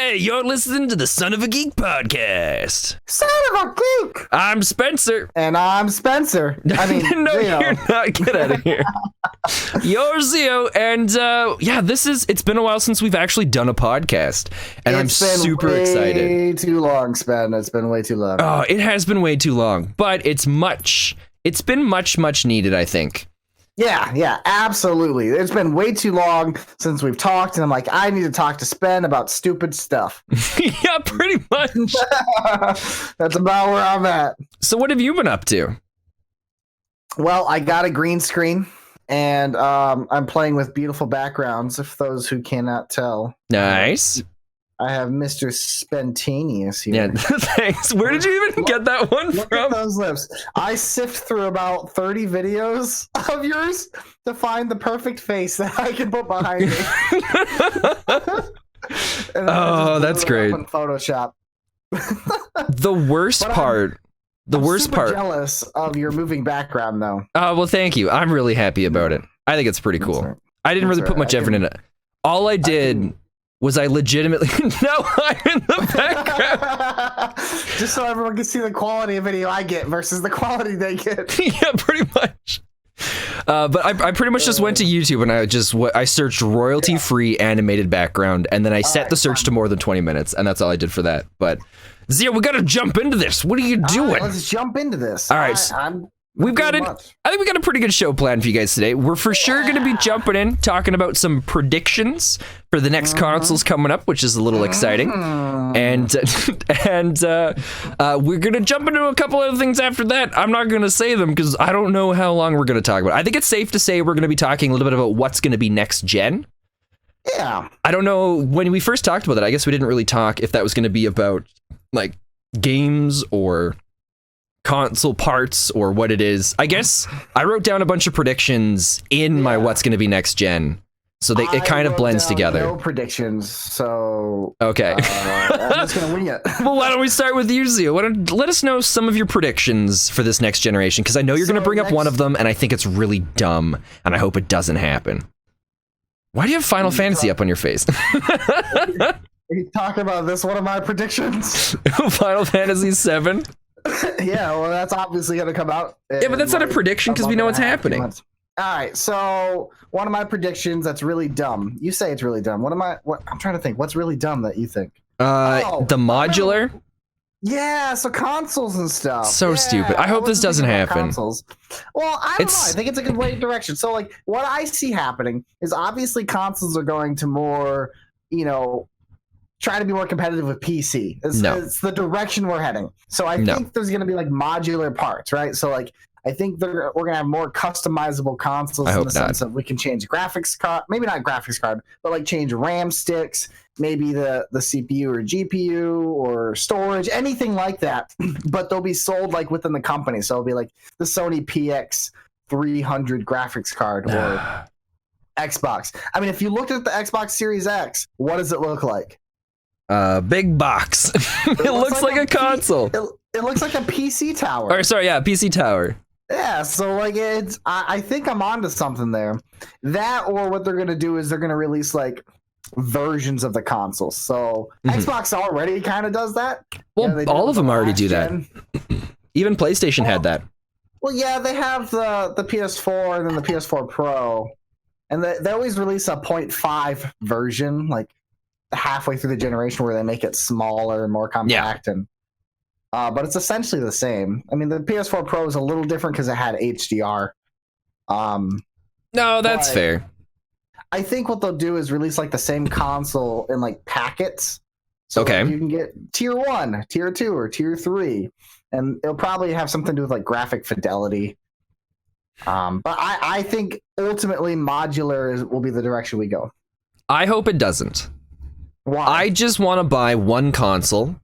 Hey, you're listening to the Son of a Geek Podcast. Son of a geek! I'm Spencer. And I'm Spencer. I mean, no, Zio. you're not. Get out of here. You're Zio, and it's been a while since we've actually done a podcast, and I'm super excited. Way too long, Spen. It's been way too long. Oh, it has been way too long, but it's been much needed, I think. Yeah, absolutely. It's been way too long since we've talked, and I'm like, I need to talk to Spen about stupid stuff. Yeah, pretty much. That's about where I'm at. So what have you been up to? Well, I got a green screen, and I'm playing with beautiful backgrounds, if those who cannot tell. Nice. I have Mr. Spontaneous here. Yeah, thanks. Where did you even get that one Look from? at those lips. I sift through about 30 videos of yours to find the perfect face that I can put behind me. Oh, that's great. In Photoshop. The worst part. I'm super jealous of your moving background, though. Oh, well, thank you. I'm really happy about it. I think it's pretty cool. Right. I didn't really put much effort in it. All I did was I legitimately... No, I'm in the background. Just so everyone can see the quality of video I get versus the quality they get. Yeah, pretty much. But I pretty much just went to YouTube and I searched royalty-free animated background, and then I set the search to more than 20 minutes, and that's all I did for that. But Zia, we gotta jump into this. What are you doing? Right, let's jump into this. All right, I think we got a pretty good show planned for you guys today. We're for sure going to be jumping in, talking about some predictions for the next consoles coming up, which is a little exciting. And we're going to jump into a couple other things after that. I'm not going to say them because I don't know how long we're going to talk about. I think it's safe to say we're going to be talking a little bit about what's going to be next gen. Yeah. I don't know. When we first talked about it, I guess we didn't really talk if that was going to be about like games or console parts or what it is. I guess I wrote down a bunch of predictions in my what's going to be next gen, so it kind of blends together. No predictions, so okay. I'm just gonna wing it. Well, why don't we start with you, Zio? Let us know some of your predictions for this next generation, because I know you're going to bring up one of them, and I think it's really dumb, and I hope it doesn't happen. Why do you have Final Fantasy up on your face? Are you talking about this one of my predictions? Final Fantasy 7. Yeah, well, that's obviously going to come out. Yeah, but that's not a prediction because we know what's happening. All right, so one of my predictions that's really dumb. You say it's really dumb. What I'm trying to think. What's really dumb that you think? The modular. Yeah, so consoles and stuff. So stupid. I hope this doesn't happen. Consoles. Well, I don't know. I think it's a good way direction. So, like, what I see happening is obviously consoles are going to more, try to be more competitive with PC. It's the direction we're heading. So I think there's going to be like modular parts, right? So like I think we're going to have more customizable consoles in the sense of we can change graphics card, maybe not graphics card, but like change RAM sticks, maybe the CPU or GPU or storage, anything like that. But they'll be sold like within the company. So it'll be like the Sony PX 300 graphics card or Xbox. I mean, if you looked at the Xbox Series X, what does it look like? Big box. It looks like a console. It looks like a PC tower. Or sorry, yeah, PC tower. Yeah, so like I think I'm onto something there. That or what they're gonna do is they're gonna release like versions of the console. So Xbox already kind of does that. Well, all of them already do that. Even PlayStation had that. Well, yeah, they have the PS4 and then the PS4 Pro, and they always release a 0.5 version, like halfway through the generation, where they make it smaller and more compact, and but it's essentially the same. I mean, the PS4 Pro is a little different because it had HDR. No, that's fair. I think what they'll do is release like the same console in like packets. So okay, you can get tier 1, tier 2, or tier 3, and it'll probably have something to do with like graphic fidelity. But I think ultimately modular will be the direction we go. I hope it doesn't. Why? I just want to buy one console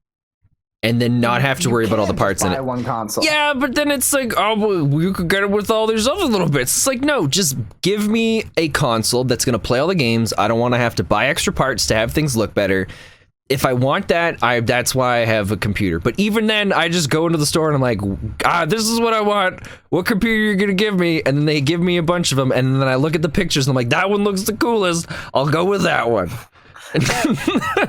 and then not have to worry about all the parts in it. One console. Yeah, but then it's like, oh, well, you could get it with all these other little bits. It's like, no, just give me a console that's going to play all the games. I don't want to have to buy extra parts to have things look better. If I want that, that's why I have a computer. But even then, I just go into the store and I'm like, this is what I want. What computer are you going to give me? And then they give me a bunch of them. And then I look at the pictures and I'm like, that one looks the coolest. I'll go with that one.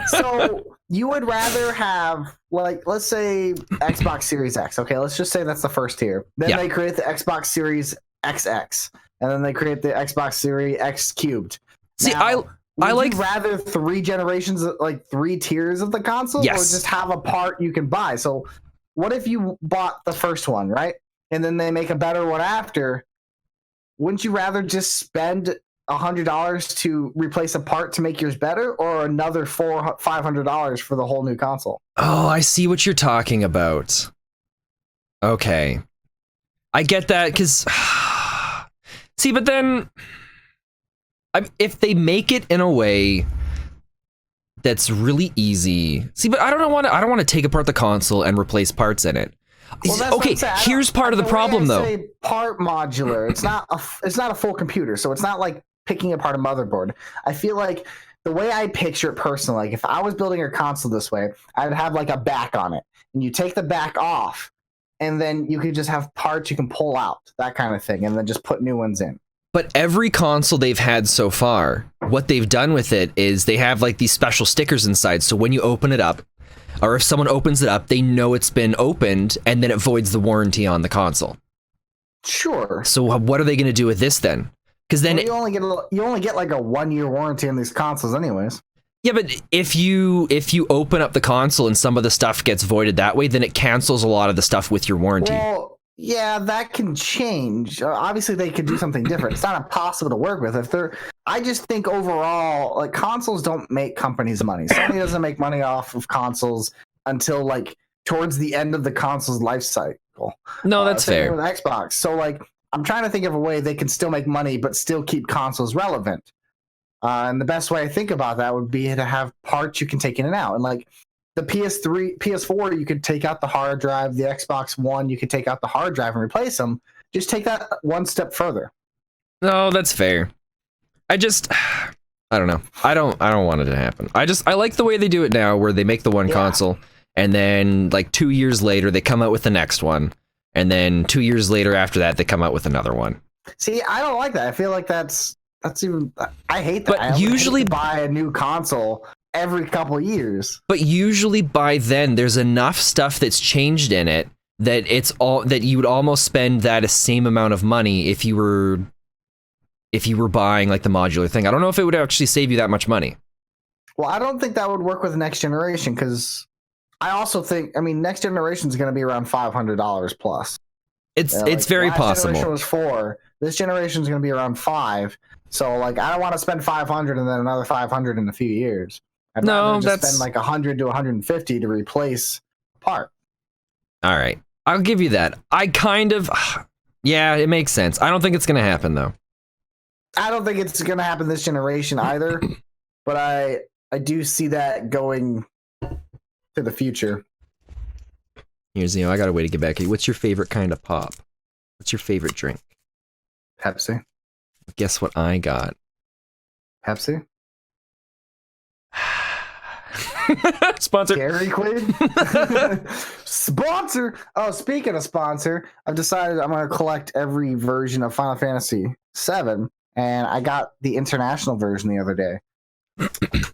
So you would rather have, like, let's say Xbox Series X. Okay, let's just say that's the first tier. Then they create the Xbox Series XX, and then they create the Xbox Series X cubed. See, now, I like rather 3 generations, like 3 tiers of the console, or just have a part you can buy. So, what if you bought the first one, right? And then they make a better one after? Wouldn't you rather just spend $100 to replace a part to make yours better, or another $500 for the whole new console? Oh, I see what you're talking about. Okay, I get that, because see, but then if they make it in a way that's really easy, see, but I don't want to take apart the console and replace parts in it. Well, okay, here's part of the problem, though. Say part modular. It's not a full computer, so it's not like picking apart a motherboard. I feel like the way I picture it personally, like if I was building a console this way, I'd have like a back on it, and you take the back off, and then you could just have parts you can pull out, that kind of thing, and then just put new ones in. But every console they've had so far, what they've done with it is they have like these special stickers inside, so when you open it up, or if someone opens it up, they know it's been opened, and then it voids the warranty on the console. Sure. So what are they going to do with this then? Because then you only get like a 1-year warranty on these consoles, anyways. Yeah, but if you open up the console and some of the stuff gets voided that way, then it cancels a lot of the stuff with your warranty. Well, yeah, that can change. Obviously, they could do something different. It's not impossible to work with. I just think overall, like, consoles don't make companies money. Sony doesn't make money off of consoles until like towards the end of the console's life cycle. No, that's fair. With Xbox, so like, I'm trying to think of a way they can still make money but still keep consoles relevant. And the best way I think about that would be to have parts you can take in and out. And like the PS3, PS4, you could take out the hard drive. The Xbox One, you could take out the hard drive and replace them. Just take that one step further. No, that's fair. I don't know. I don't want it to happen. I like the way they do it now, where they make the one console, and then like 2 years later they come out with the next one. And then 2 years later after that, they come out with another one. See, I don't like that. I feel like that's even. I hate that. But I usually hate to buy a new console every couple of years. But usually by then, there's enough stuff that's changed in it that that you would almost spend that same amount of money if you were buying like the modular thing. I don't know if it would actually save you that much money. Well, I don't think that would work with the next generation, because I also think, next generation is going to be around $500 plus. It's very possible. Last generation was $4. This generation is going to be around $5. So, like, I don't want to spend $500 and then another $500 in a few years. I'd rather just spend like $100 to $150 to replace a part. All right, I'll give you that. Yeah, it makes sense. I don't think it's going to happen though. I don't think it's going to happen this generation either, but I do see that going to the future. Here's, I got a way to get back at you. What's your favorite kind of pop? What's your favorite drink? Pepsi. Guess what I got? Pepsi. Sponsor. Dairy Queen. Sponsor. Oh, speaking of sponsor, I've decided I'm going to collect every version of Final Fantasy VII, and I got the international version the other day.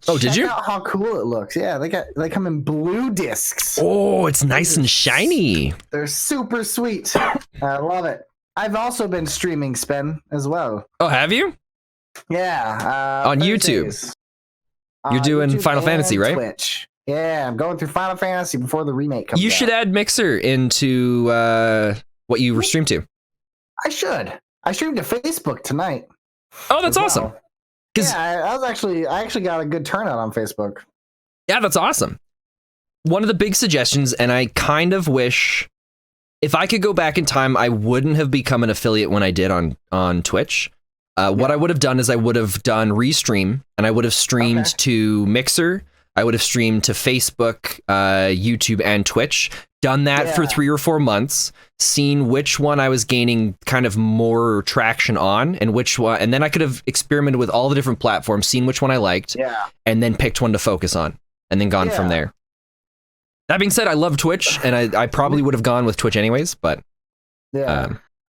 Oh, did you? Check out how cool it looks. Yeah, they come in blue discs. Oh, it's nice and shiny. They're super sweet. I love it. I've also been streaming Spen as well. Oh, have you? Yeah. On YouTube. You're doing YouTube Final Fantasy, right? Twitch. Yeah, I'm going through Final Fantasy before the remake comes out. You should add Mixer into what you stream to. I should. I streamed to Facebook tonight. Oh, that's awesome. Yeah, I actually got a good turnout on Facebook. Yeah, that's awesome. One of the big suggestions, and I kind of wish if I could go back in time, I wouldn't have become an affiliate when I did on Twitch. What I would have done is I would have done Restream, and I would have streamed to Mixer. I would have streamed to Facebook, YouTube, and Twitch. Done that for 3 or 4 months, seen which one I was gaining kind of more traction on, and which one, and then I could have experimented with all the different platforms, seen which one I liked, and then picked one to focus on, and then gone from there. That being said, I love Twitch, and I probably would have gone with Twitch anyways, but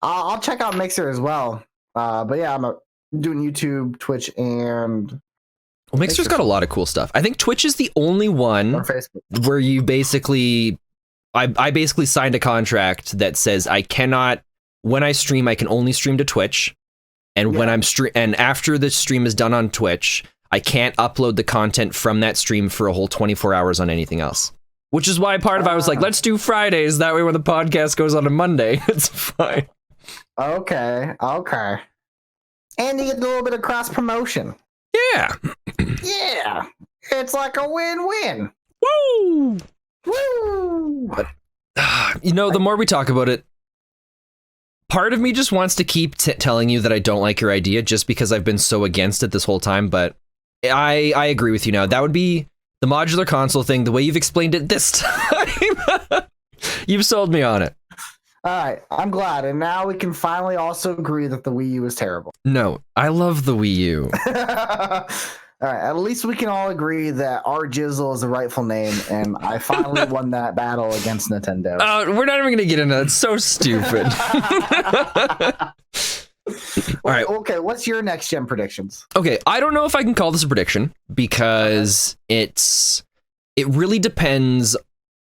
I'll check out Mixer as well. But yeah, I'm doing YouTube, Twitch, and Well, Mixer's got a lot of cool stuff. I think Twitch is the only one where you basically, I basically signed a contract that says I cannot, when I stream, I can only stream to Twitch. And when and after the stream is done on Twitch, I can't upload the content from that stream for a whole 24 hours on anything else. Which is why I was like, let's do Fridays. That way when the podcast goes on a Monday, it's fine. Okay. And you get a little bit of cross promotion. Yeah. Yeah. It's like a win-win. Woo! Woo! But, the more we talk about it, part of me just wants to keep telling you that I don't like your idea just because I've been so against it this whole time. But I agree with you now. That would be the modular console thing, the way you've explained it this time. You've sold me on it. All right, I'm glad. And now we can finally also agree that the Wii U is terrible. No, I love the Wii U. All right, at least we can all agree that our Jizzle is the rightful name, and I finally won that battle against Nintendo. We're not even going to get into that. It's so stupid. All right. Okay, what's your next gen predictions? Okay, I don't know if I can call this a prediction because it really depends.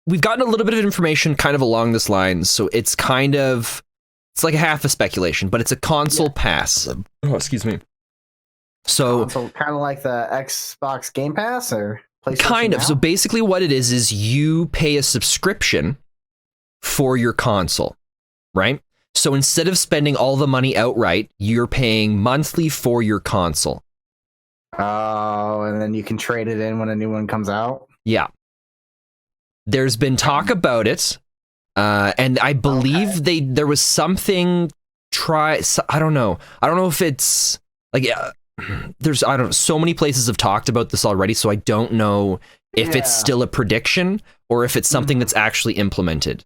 We've gotten a little bit of information kind of along this line, so it's like a half a speculation, but it's a console pass. Oh, excuse me. So kind of like the Xbox Game Pass or PlayStation kind of. Now? So basically what it is you pay a subscription for your console, right? So instead of spending all the money outright, you're paying monthly for your console. Oh, and then you can trade it in when a new one comes out? Yeah. There's been talk about it, and I believe there was something I don't know if it's like so many places have talked about this already, so I don't know if it's still a prediction or if it's something that's actually implemented.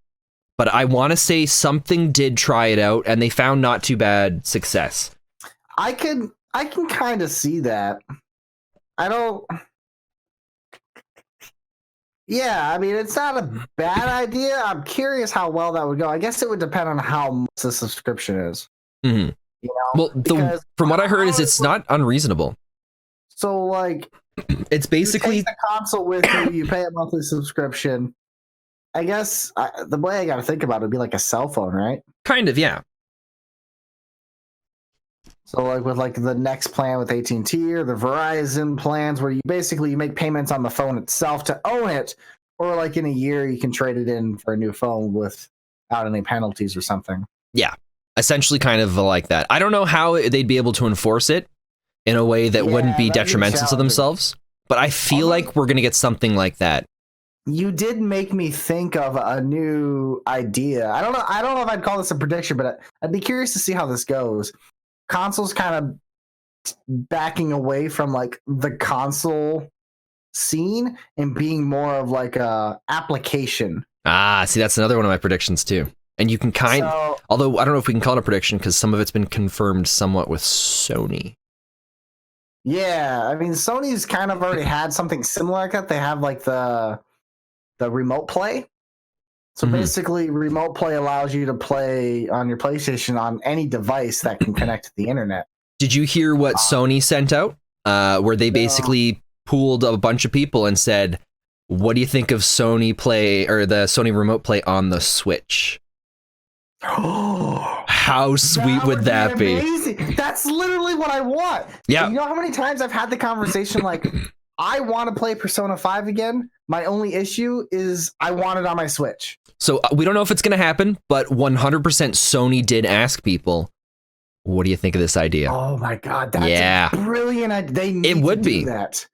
But I want to say something did try it out, and they found not too bad success. I can kind of see that. Yeah, I mean, it's not a bad idea. I'm curious how well that would go. I guess it would depend on how much the subscription is. Mm-hmm. You know? Well, from what I heard is it's not unreasonable. So, like, it's basically you take the console with you, you pay a monthly subscription. I guess the way I got to think about it would be like a cell phone, right? Kind of, yeah. So, like with like the next plan with AT&T or the Verizon plans, where you basically make payments on the phone itself to own it, or like in a year you can trade it in for a new phone without any penalties or something. Yeah, essentially, kind of like that. I don't know how they'd be able to enforce it in a way that wouldn't be detrimental to themselves, but I feel like we're gonna get something like that. You did make me think of a new idea. I don't know if I'd call this a prediction, but I'd be curious to see how this goes. Consoles kind of backing away from like the console scene and being more of like a application. See, that's another one of my predictions too. And you can although I don't know if we can call it a prediction because some of it's been confirmed somewhat with Sony. Yeah, I mean, Sony's kind of already had something similar like that. They have like the remote play. So basically, remote play allows you to play on your PlayStation on any device that can connect to the internet. Did you hear what Sony sent out? Where they basically pooled a bunch of people and said, what do you think of Sony Play or the Sony Remote Play on the Switch? How sweet would that be? Amazing. That's literally what I want. Yeah. You know how many times I've had the conversation like, I want to play Persona 5 again. My only issue is I want it on my Switch. So we don't know if it's going to happen, but 100% Sony did ask people, what do you think of this idea? Oh my God. That's a brilliant idea. They need to do that.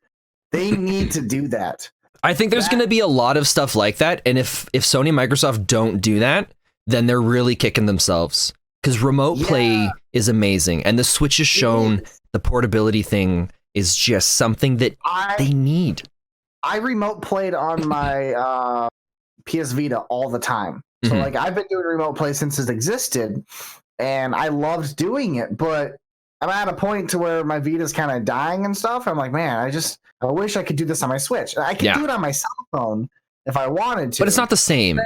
They need to do that. I think there's going to be a lot of stuff like that. And if Sony and Microsoft don't do that, then they're really kicking themselves. Because remote play is amazing. And the Switch has shown the portability thing is just something that they need. I remote played on my PS Vita all the time. So like I've been doing remote play since it existed, and I loved doing it. But I'm at a point to where my Vita's kind of dying and stuff. I'm like, man, I wish I could do this on my Switch. I could do it on my cell phone if I wanted to. But it's not the same.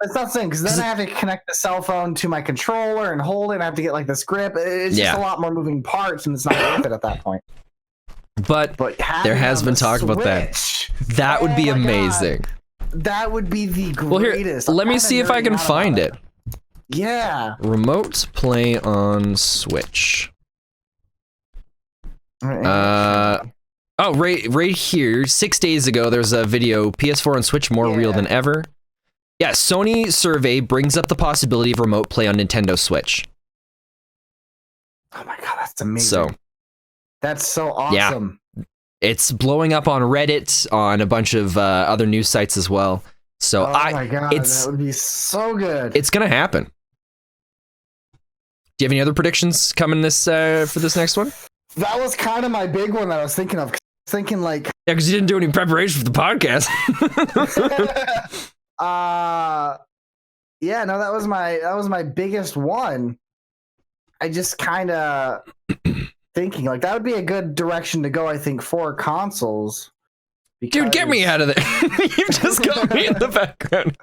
It's not the same because then I have to connect the cell phone to my controller and hold it. And I have to get like this grip. It's just a lot more moving parts, and it's not worth it at that point. But there has been talk about that. That would be amazing. That would be the greatest. Well, here, let me see if I can find it. Yeah. Remote play on Switch. Right here. 6 days ago, there's a video. PS4 and Switch more real than ever. Yeah, Sony survey brings up the possibility of remote play on Nintendo Switch. Oh my god, that's amazing. So, that's so awesome. Yeah, it's blowing up on Reddit, on a bunch of other news sites as well. So oh my god, that would be so good. It's gonna happen. Do you have any other predictions coming this for this next one? That was kind of my big one that I was thinking of. Thinking like, yeah, because you didn't do any preparation for the podcast. Yeah, no, that was my biggest one. I just kind of thinking like that would be a good direction to go, I think, for consoles. Because... Dude, get me out of there. You just got me in the background.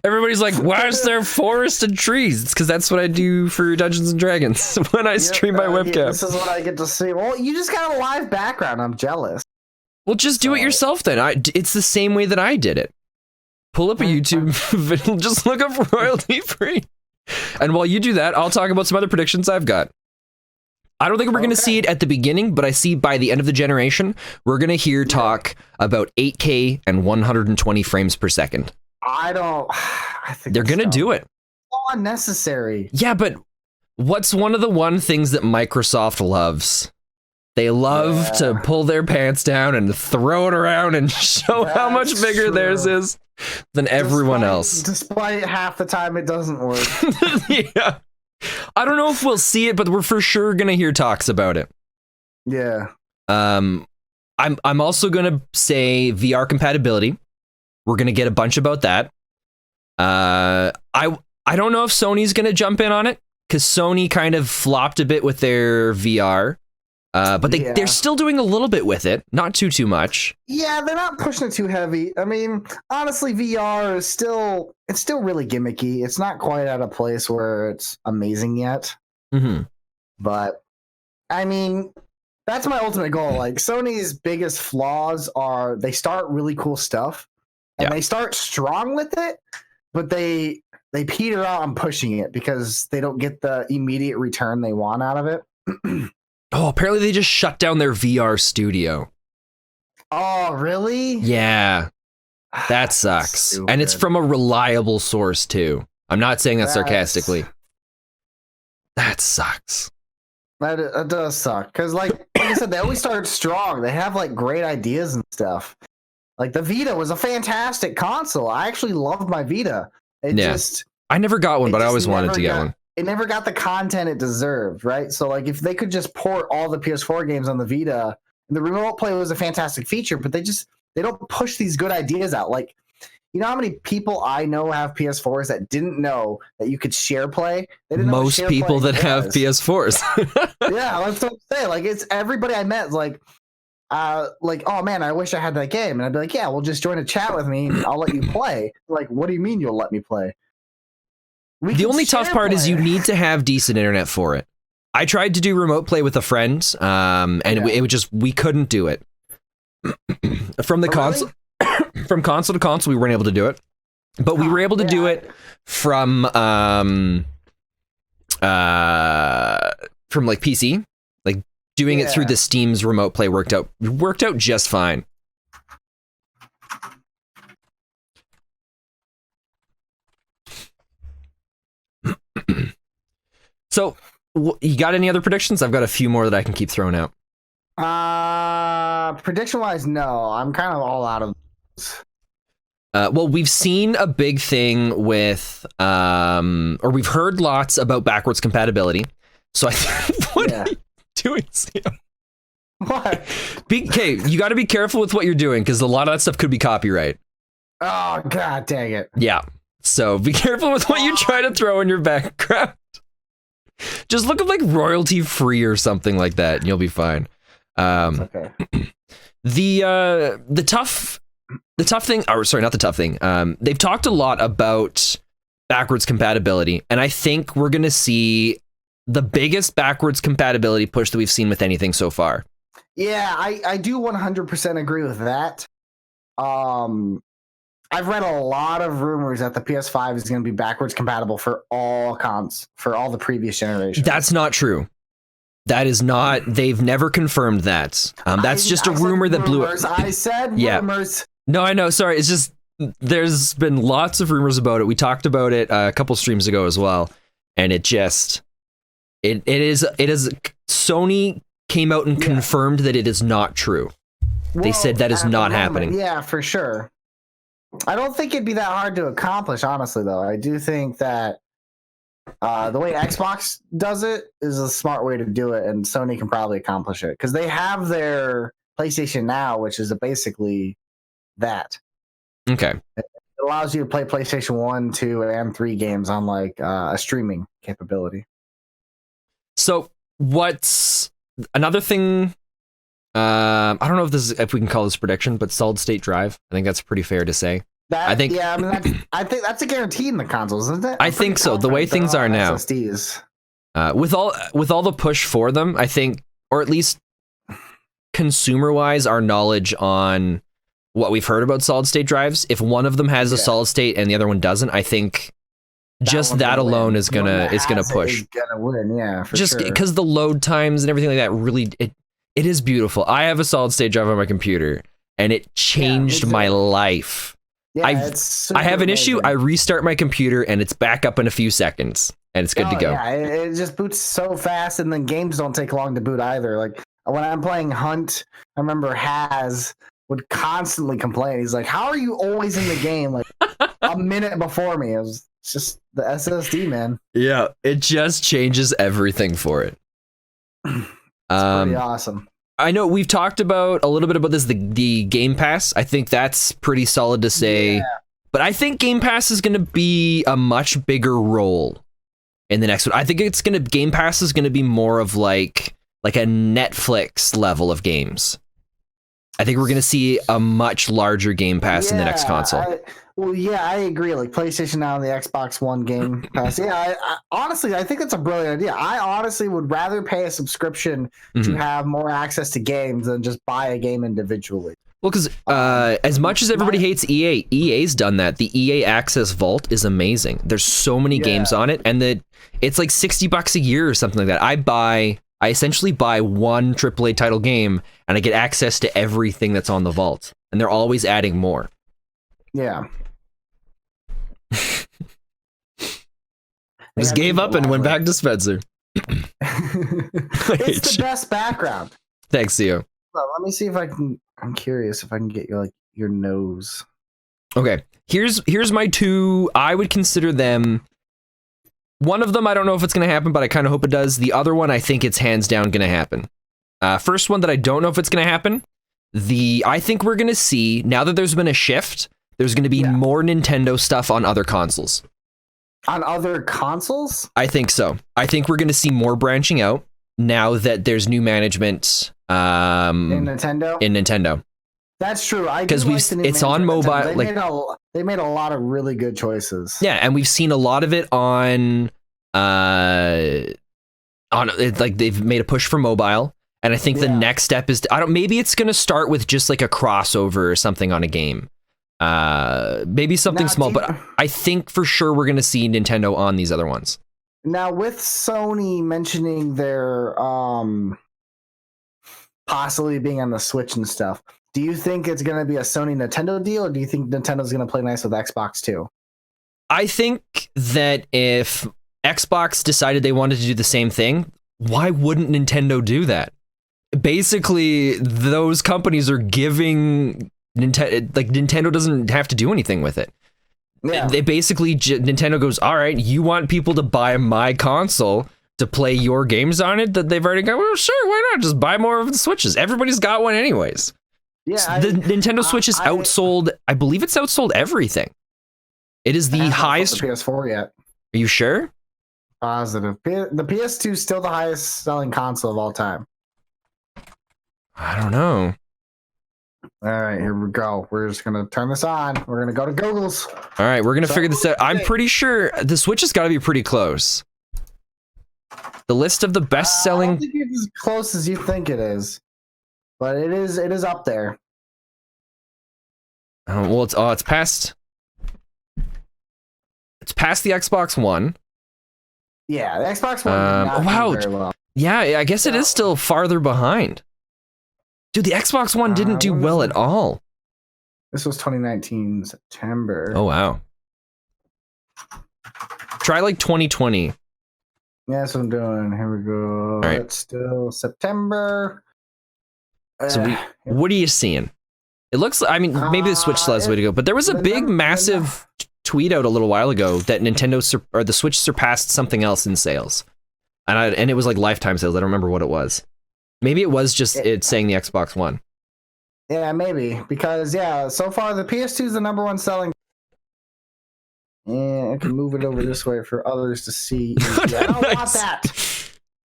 Everybody's like, why is there forest and trees? It's because that's what I do for Dungeons and Dragons when I stream my webcam. Yeah, this is what I get to see. Well, you just got a live background. I'm jealous. Well, just do it yourself then. It's the same way that I did it. Pull up a YouTube video, just look up royalty free. And while you do that, I'll talk about some other predictions I've got. I don't think we're going to see it at the beginning, but I see by the end of the generation, we're going to hear talk about 8K and 120 frames per second. I think they're going to do it. So unnecessary. Yeah, but what's one of the things that Microsoft loves? They love to pull their pants down and throw it around and show how much bigger theirs is than everyone else. Despite half the time it doesn't work. Yeah. I don't know if we'll see it, but we're for sure going to hear talks about it. Yeah. I'm also going to say VR compatibility. We're going to get a bunch about that. I don't know if Sony's going to jump in on it because Sony kind of flopped a bit with their VR. But they're still doing a little bit with it, not too much. Yeah, they're not pushing it too heavy. I mean, honestly, VR is still really gimmicky. It's not quite at a place where it's amazing yet. Mm-hmm. But I mean, that's my ultimate goal. Like Sony's biggest flaws are they start really cool stuff and they start strong with it, but they peter out on pushing it because they don't get the immediate return they want out of it. Oh, apparently they just shut down their VR studio. Oh, really? Yeah. That sucks. And it's from a reliable source, too. I'm not saying that sarcastically. That sucks. That does suck. Because, like I said, they always start strong. They have, like, great ideas and stuff. Like, the Vita was a fantastic console. I actually loved my Vita. I never got one, but I always wanted to get one. It never got the content it deserved, right? So, like, if they could just port all the PS4 games on the Vita, the remote play was a fantastic feature, but they don't push these good ideas out. Like, you know how many people I know have PS4s that didn't know that you could share play? They didn't know most people that have PS4s. Yeah, that's what I'm saying. Like, it's everybody I met is like, oh man, I wish I had that game. And I'd be like, yeah, well, just join a chat with me. I'll let you play. Like, what do you mean you'll let me play? The only tough part is you need to have decent internet for it. I tried to do remote play with a friend, and it was just, we couldn't do it. From console to console, we weren't able to do it. But we were able to do it from like PC. Like doing it through the Steam's remote play worked out just fine. So, you got any other predictions? I've got a few more that I can keep throwing out. Prediction-wise, no. I'm kind of all out of those. Well, we've seen a big thing with, or we've heard lots about backwards compatibility. So I think, what are you doing, Sam? What? Okay, you got to be careful with what you're doing because a lot of that stuff could be copyright. Oh, god dang it. Yeah. So be careful with what you try to throw in your background. Just look up like royalty free or something like that, and you'll be fine. Okay. The tough thing, or sorry, not the tough thing. They've talked a lot about backwards compatibility, and I think we're gonna see the biggest backwards compatibility push that we've seen with anything so far. Yeah, I do 100% agree with that. I've read a lot of rumors that the PS5 is going to be backwards compatible for all the previous generations. That's not true. That is not. They've never confirmed that. That's just a rumor that blew up. I said rumors. No, I know. Sorry, it's just there's been lots of rumors about it. We talked about it a couple streams ago as well, and it is Sony came out and confirmed that it is not true. They said that is not happening. Yeah, for sure. I don't think it'd be that hard to accomplish, honestly, though. I do think that the way Xbox does it is a smart way to do it, and Sony can probably accomplish it because they have their PlayStation Now, which is basically that. Okay. It allows you to play PlayStation 1, 2, and 3 games on like a streaming capability. So what's another thing? I don't know if we can call this prediction, but solid state drive. I think that's pretty fair to say. I think that's a guarantee in the consoles, isn't it? I think so. The way things are now, SSDs. With all the push for them, I think, or at least consumer wise, our knowledge on what we've heard about solid state drives, if one of them has a solid state and the other one doesn't, I think just that alone is gonna push. Is gonna win, yeah. Just because the load times and everything like that really it is beautiful. I have a solid state drive on my computer, and it changed my life. Yeah, I have an issue. I restart my computer, and it's back up in a few seconds, and it's good to go. Yeah, it just boots so fast, and then games don't take long to boot either. Like when I'm playing Hunt, I remember Haz would constantly complain. He's like, "How are you always in the game like a minute before me?" It's just the SSD, man. Yeah, it just changes everything for it. Pretty awesome. I know we've talked about a little bit about this, the Game Pass. I think that's pretty solid to say. Yeah. But I think Game Pass is going to be a much bigger role in the next one. I think Game Pass is going to be more of like a Netflix level of games. I think we're going to see a much larger Game Pass in the next console. I agree. Like PlayStation Now and the Xbox One Game Pass. Yeah, honestly, I think it's a brilliant idea. I honestly would rather pay a subscription to have more access to games than just buy a game individually. Well, because as much as everybody hates EA, EA's done that. The EA Access Vault is amazing. There's so many games on it, and it's like $60 a year or something like that. I essentially buy one AAA title game, and I get access to everything that's on the vault, and they're always adding more. Yeah. Just gave up and went back to Spencer. It's the best background. Thanks, Theo. Well, let me see if I can. I'm curious if I can get your nose. Okay, here's my two. I would consider them. One of them, I don't know if it's going to happen, but I kind of hope it does. The other one, I think it's hands down going to happen. First one that I don't know if it's going to happen. I think we're going to see, now that there's been a shift, there's going to be more Nintendo stuff on other consoles. On other consoles? I think so. I think we're going to see more branching out now that there's new management in Nintendo. That's true. Because it's on mobile. They made a lot of really good choices. Yeah, and we've seen a lot of it on like they've made a push for mobile, and I think the next step is maybe it's going to start with just like a crossover or something on a game. Maybe something small, but I think for sure we're going to see Nintendo on these other ones. Now, with Sony mentioning their possibly being on the Switch and stuff, do you think it's going to be a Sony Nintendo deal, or do you think Nintendo's going to play nice with Xbox too? I think that if Xbox decided they wanted to do the same thing, why wouldn't Nintendo do that? Basically, those companies are giving Nintendo doesn't have to do anything with it. Yeah. They basically Nintendo goes, all right, you want people to buy my console to play your games on it that they've already got? Well, sure, why not? Just buy more of the Switches. Everybody's got one anyways. Yeah, the Nintendo Switch is outsold. I believe it's outsold everything. It is the highest. The PS4 yet? Are you sure? Positive. The PS2 is still the highest selling console of all time. I don't know. All right, here we go. We're just gonna turn this on. We're gonna go to Google's. All right, we're gonna figure this out. I'm pretty sure the Switch has got to be pretty close. The list of the best-selling. I don't think it's as close as you think it is. but it is up there. Well, it's past the Xbox One. Yeah, the Xbox One did not do very well. Yeah, I guess it is still farther behind. Dude, the Xbox One didn't do well at all. This was 2019 September. Oh, wow. Try like 2020. Yeah, that's what I'm doing. Here we go. Right. It's still September. So what are you seeing? It looks, I mean, maybe the Switch still has a way to go, but there was a big, massive tweet out a little while ago that the Switch surpassed something else in sales. And it was like lifetime sales. I don't remember what it was. Maybe it was just it saying the Xbox One. Yeah, maybe. Because, so far the PS2 is the number one selling. And I can move it over this way for others to see. I don't want that.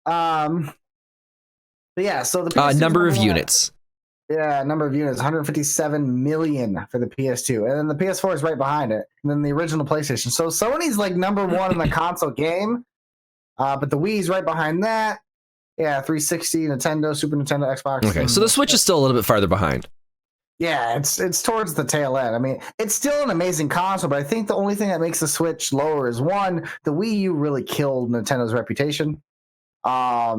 But yeah, so the PS2 number of units. Yeah, number of units, 157 million for the PS2. And then the PS4 is right behind it. And then the original PlayStation. So Sony's like number one in the console game. But the Wii's right behind that. Yeah, 360, Nintendo, Super Nintendo, Xbox. Okay, so the Switch is still a little bit farther behind. Yeah, it's towards the tail end. I mean, it's still an amazing console, but I think the only thing that makes the Switch lower is, one, the Wii U really killed Nintendo's reputation. Yeah,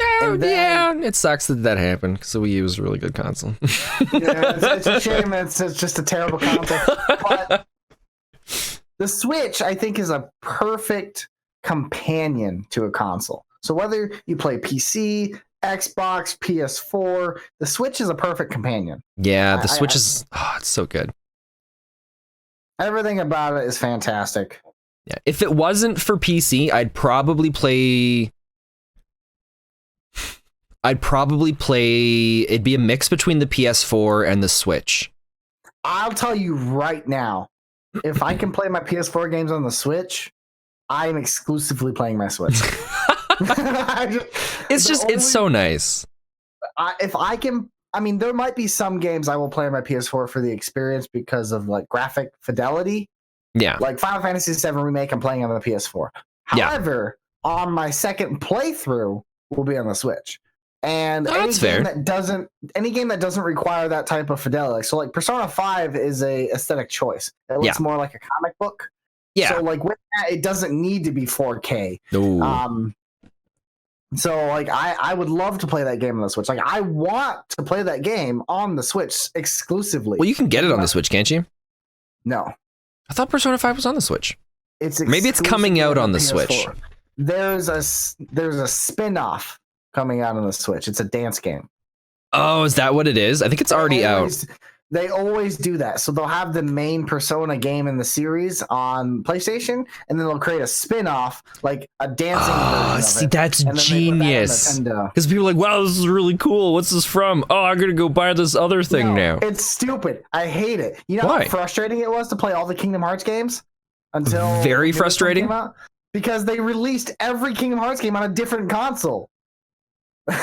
it sucks that happened because the Wii U is a really good console. Yeah, it's a shame. It's just a terrible console. But the Switch, I think, is a perfect companion to a console. So whether you play PC, Xbox, PS4, the Switch is a perfect companion. Yeah, the Switch is it's so good. Everything about it is fantastic. Yeah, if it wasn't for PC, I'd probably play. It'd be a mix between the PS4 and the Switch. I'll tell you right now, if I can play my PS4 games on the Switch, I am exclusively playing my Switch. It's so nice. There might be some games I will play on my PS4 for the experience because of like graphic fidelity. Yeah. Like Final Fantasy VII Remake, I'm playing on the PS4. However, on my second playthrough will be on the Switch. And any game that doesn't require that type of fidelity. So like Persona 5 is a aesthetic choice. It looks more like a comic book. Yeah. So like with that, it doesn't need to be 4K. Ooh. So like I would love to play that game on the Switch. Like I want to play that game on the Switch exclusively. Well, you can get it on the Switch, can't you? No. I thought Persona 5 was on the Switch. Maybe it's coming out on the PS4. Switch. There's a spin-off coming out on the Switch. It's a dance game. Oh, is that what it is? I think it's already out. They always do that. So they'll have the main Persona game in the series on PlayStation, and then they'll create a spin-off, like a dancing version see, of it. that's genius. Because people are like, wow, this is really cool. What's this from? Oh, I'm going to go buy this other thing now. It's stupid. I hate it. You know how frustrating it was to play all the Kingdom Hearts games? Very frustrating. Because they released every Kingdom Hearts game on a different console. You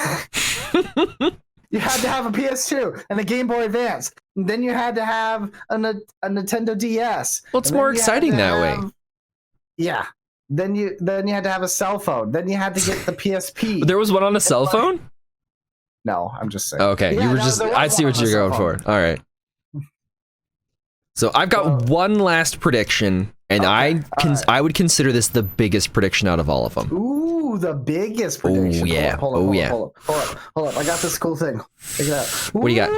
had to have a PS2 and a Game Boy Advance. And then you had to have a Nintendo DS. Well, it's more exciting that way. Yeah. Then you had to have a cell phone. Then you had to get the PSP. There was one on a cell phone? No, I'm just saying. Okay, yeah, I see what you're going for. All right. So I've got one last prediction, and I would consider this the biggest prediction out of all of them. Ooh, the biggest prediction. Oh yeah. Hold up. I got this cool thing. Check it out. What do you got?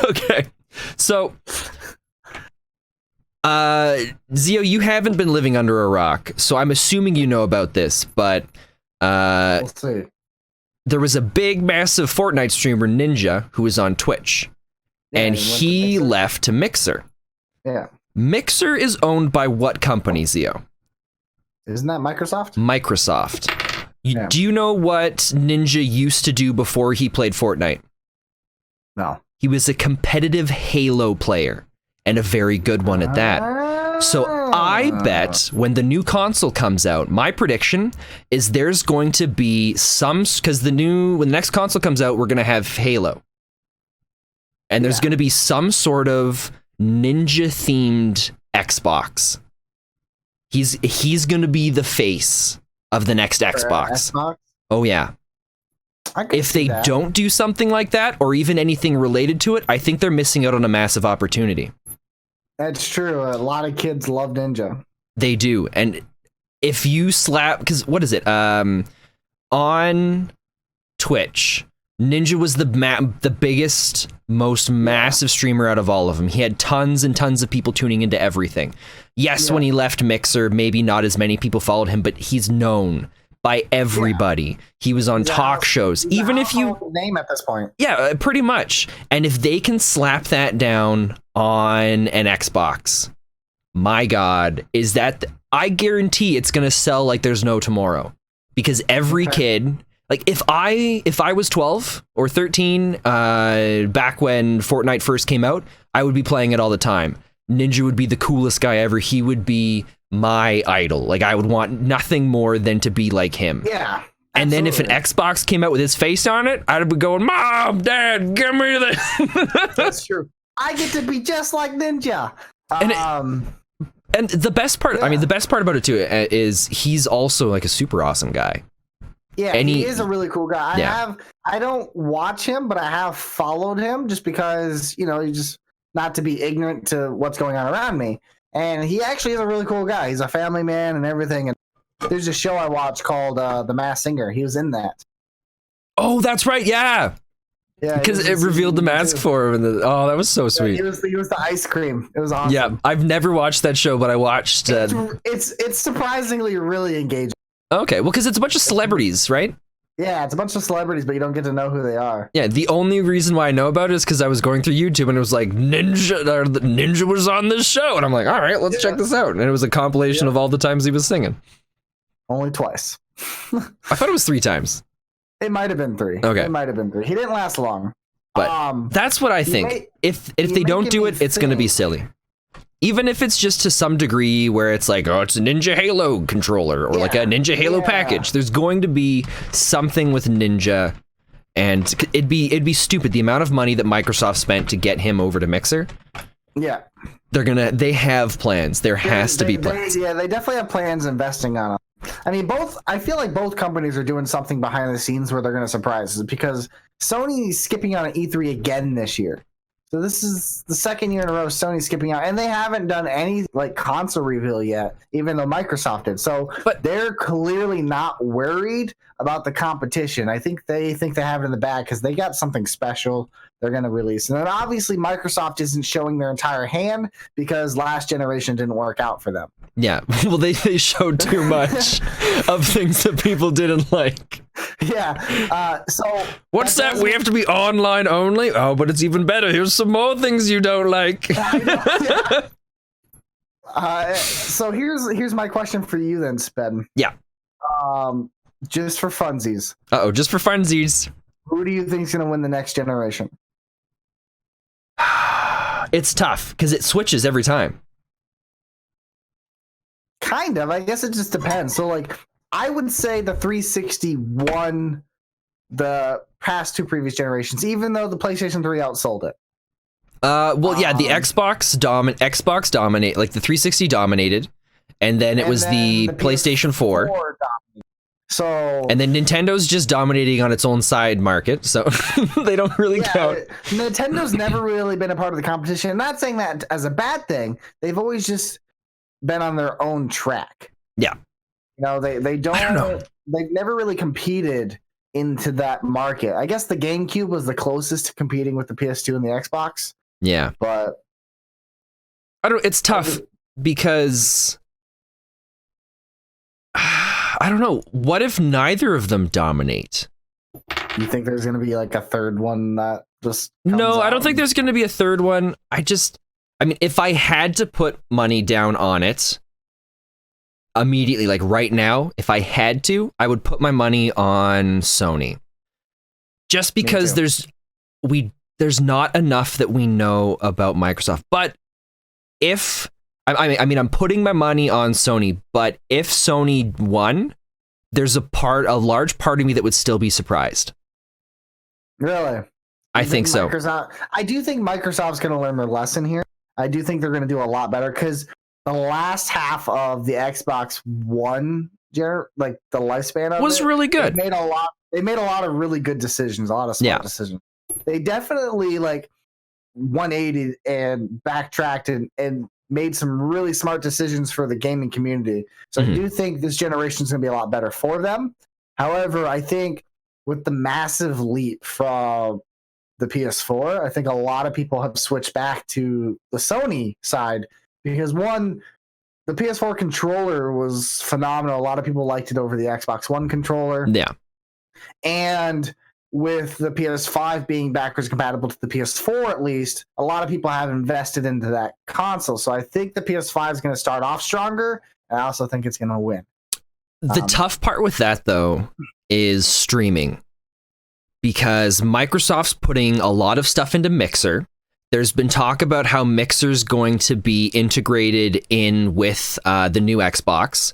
Okay. So, Zio, you haven't been living under a rock, so I'm assuming you know about this, but we'll see. There was a big, massive Fortnite streamer, Ninja, who was on Twitch. And he left to Mixer. Yeah. Mixer is owned by what company, Zio? Isn't that Microsoft? Microsoft. Do you know what Ninja used to do before he played Fortnite? No. He was a competitive Halo player, and a very good one at that. So I bet when the new console comes out, my prediction is there's going to be because when the next console comes out, we're going to have Halo. And there's going to be some sort of ninja-themed Xbox. He's going to be the face of the next Xbox. Oh yeah. If they don't do something like that, or even anything related to it, I think they're missing out on a massive opportunity. That's true. A lot of kids love Ninja. They do. And if you slap, because what is it? On Twitch, Ninja was the biggest, most massive streamer out of all of them. He had tons and tons of people tuning into everything. Yes, when he left Mixer, maybe not as many people followed him, but he's known by everybody. He was on talk shows. Even if you name at this point. Yeah, pretty much. And if they can slap that down on an Xbox, my God, is that I guarantee it's going to sell like there's no tomorrow. Because every kid, like if I was 12 or 13 back when Fortnite first came out, I would be playing it all the time. Ninja would be the coolest guy ever. He would be my idol. Like I would want nothing more than to be like him. Yeah. And then if an Xbox came out with his face on it, I'd be going, Mom, Dad, give me this. That's true. I get to be just like Ninja. And the best part, I mean, the best part about it too is he's also like a super awesome guy. Yeah, and he is a really cool guy. I don't watch him, but I have followed him just because, you know, you just not to be ignorant to what's going on around me. And he actually is a really cool guy. He's a family man and everything. And there's a show I watched called The Masked Singer. He was in that. Oh, that's right. Yeah. Yeah, because it revealed the mask for him. And that was so sweet. He was the ice cream. It was awesome. Yeah, I've never watched that show, but I watched. It's surprisingly really engaging. Okay, well, because it's a bunch of celebrities, right? Yeah, it's a bunch of celebrities, but you don't get to know who they are. Yeah, the only reason why I know about it is because I was going through YouTube and it was like Ninja was on this show, and I'm like, all right, let's check this out. And it was a compilation of all the times he was singing. Only twice. I thought it was 3 times. It might have been 3. Okay, it might have been 3. He didn't last long. But that's what I think. If they don't do it, it's going to be silly. Even if it's just to some degree where it's like, oh, it's a Ninja Halo controller or like a Ninja Halo package. There's going to be something with Ninja, and it'd be stupid the amount of money that Microsoft spent to get him over to Mixer. Yeah. They have plans. There has to be plans. They definitely have plans investing on them. I mean, I feel like both companies are doing something behind the scenes where they're going to surprise us, because Sony's skipping out on E3 again this year. So this is the second year in a row Sony's skipping out, and they haven't done any like console reveal yet, even though Microsoft did. So they're clearly not worried about the competition. I think they have it in the bag because they got something special they're going to release. And then obviously Microsoft isn't showing their entire hand because last generation didn't work out for them. Yeah, well, they showed too much of things that people didn't like. Yeah. So what's that? We have to be online only? Oh, but it's even better. Here's some more things you don't like. So here's my question for you then, Spen. Yeah. Just for funsies. Just for funsies. Who do you think's going to win the next generation? It's tough because it switches every time. Kind of. I guess it just depends. So, like, I would say the 360 won the past 2 previous generations, even though the PlayStation 3 outsold it. The Xbox dominate, like the 360 dominated, and then the PlayStation 4. So, and then Nintendo's just dominating on its own side market, so they don't really count. Nintendo's never really been a part of the competition. I'm not saying that as a bad thing. They've always just been on their own track. Yeah. You know, they don't. I don't know. They've never really competed into that market. I guess the GameCube was the closest to competing with the PS2 and the Xbox. Yeah. But it's tough because I don't know. What if neither of them dominate? You think there's going to be like a third one that just No, I don't think there's going to be a third one. I mean, if I had to put money down on it immediately, like right now, if I had to, I would put my money on Sony. Just because there's not enough that we know about Microsoft. But I'm putting my money on Sony, but if Sony won, there's a large part of me that would still be surprised. Really? I think so. I do think Microsoft's going to learn their lesson here. I do think they're going to do a lot better because the last half of the Xbox One like the lifespan of was it, really good. They made a lot of really good decisions, a lot of smart decisions. They definitely like 180 and backtracked and made some really smart decisions for the gaming community. So I do think this generation is going to be a lot better for them. However, I think with the massive leap from the PS4, I think a lot of people have switched back to the Sony side because one, the PS4 controller was phenomenal. A lot of people liked it over the Xbox One controller. Yeah. And with the PS5 being backwards compatible to the PS4, at least, a lot of people have invested into that console. So I think the PS5 is going to start off stronger. And I also think it's going to win. The tough part with that, though, is streaming. Because Microsoft's putting a lot of stuff into Mixer. There's been talk about how Mixer's going to be integrated in with the new Xbox.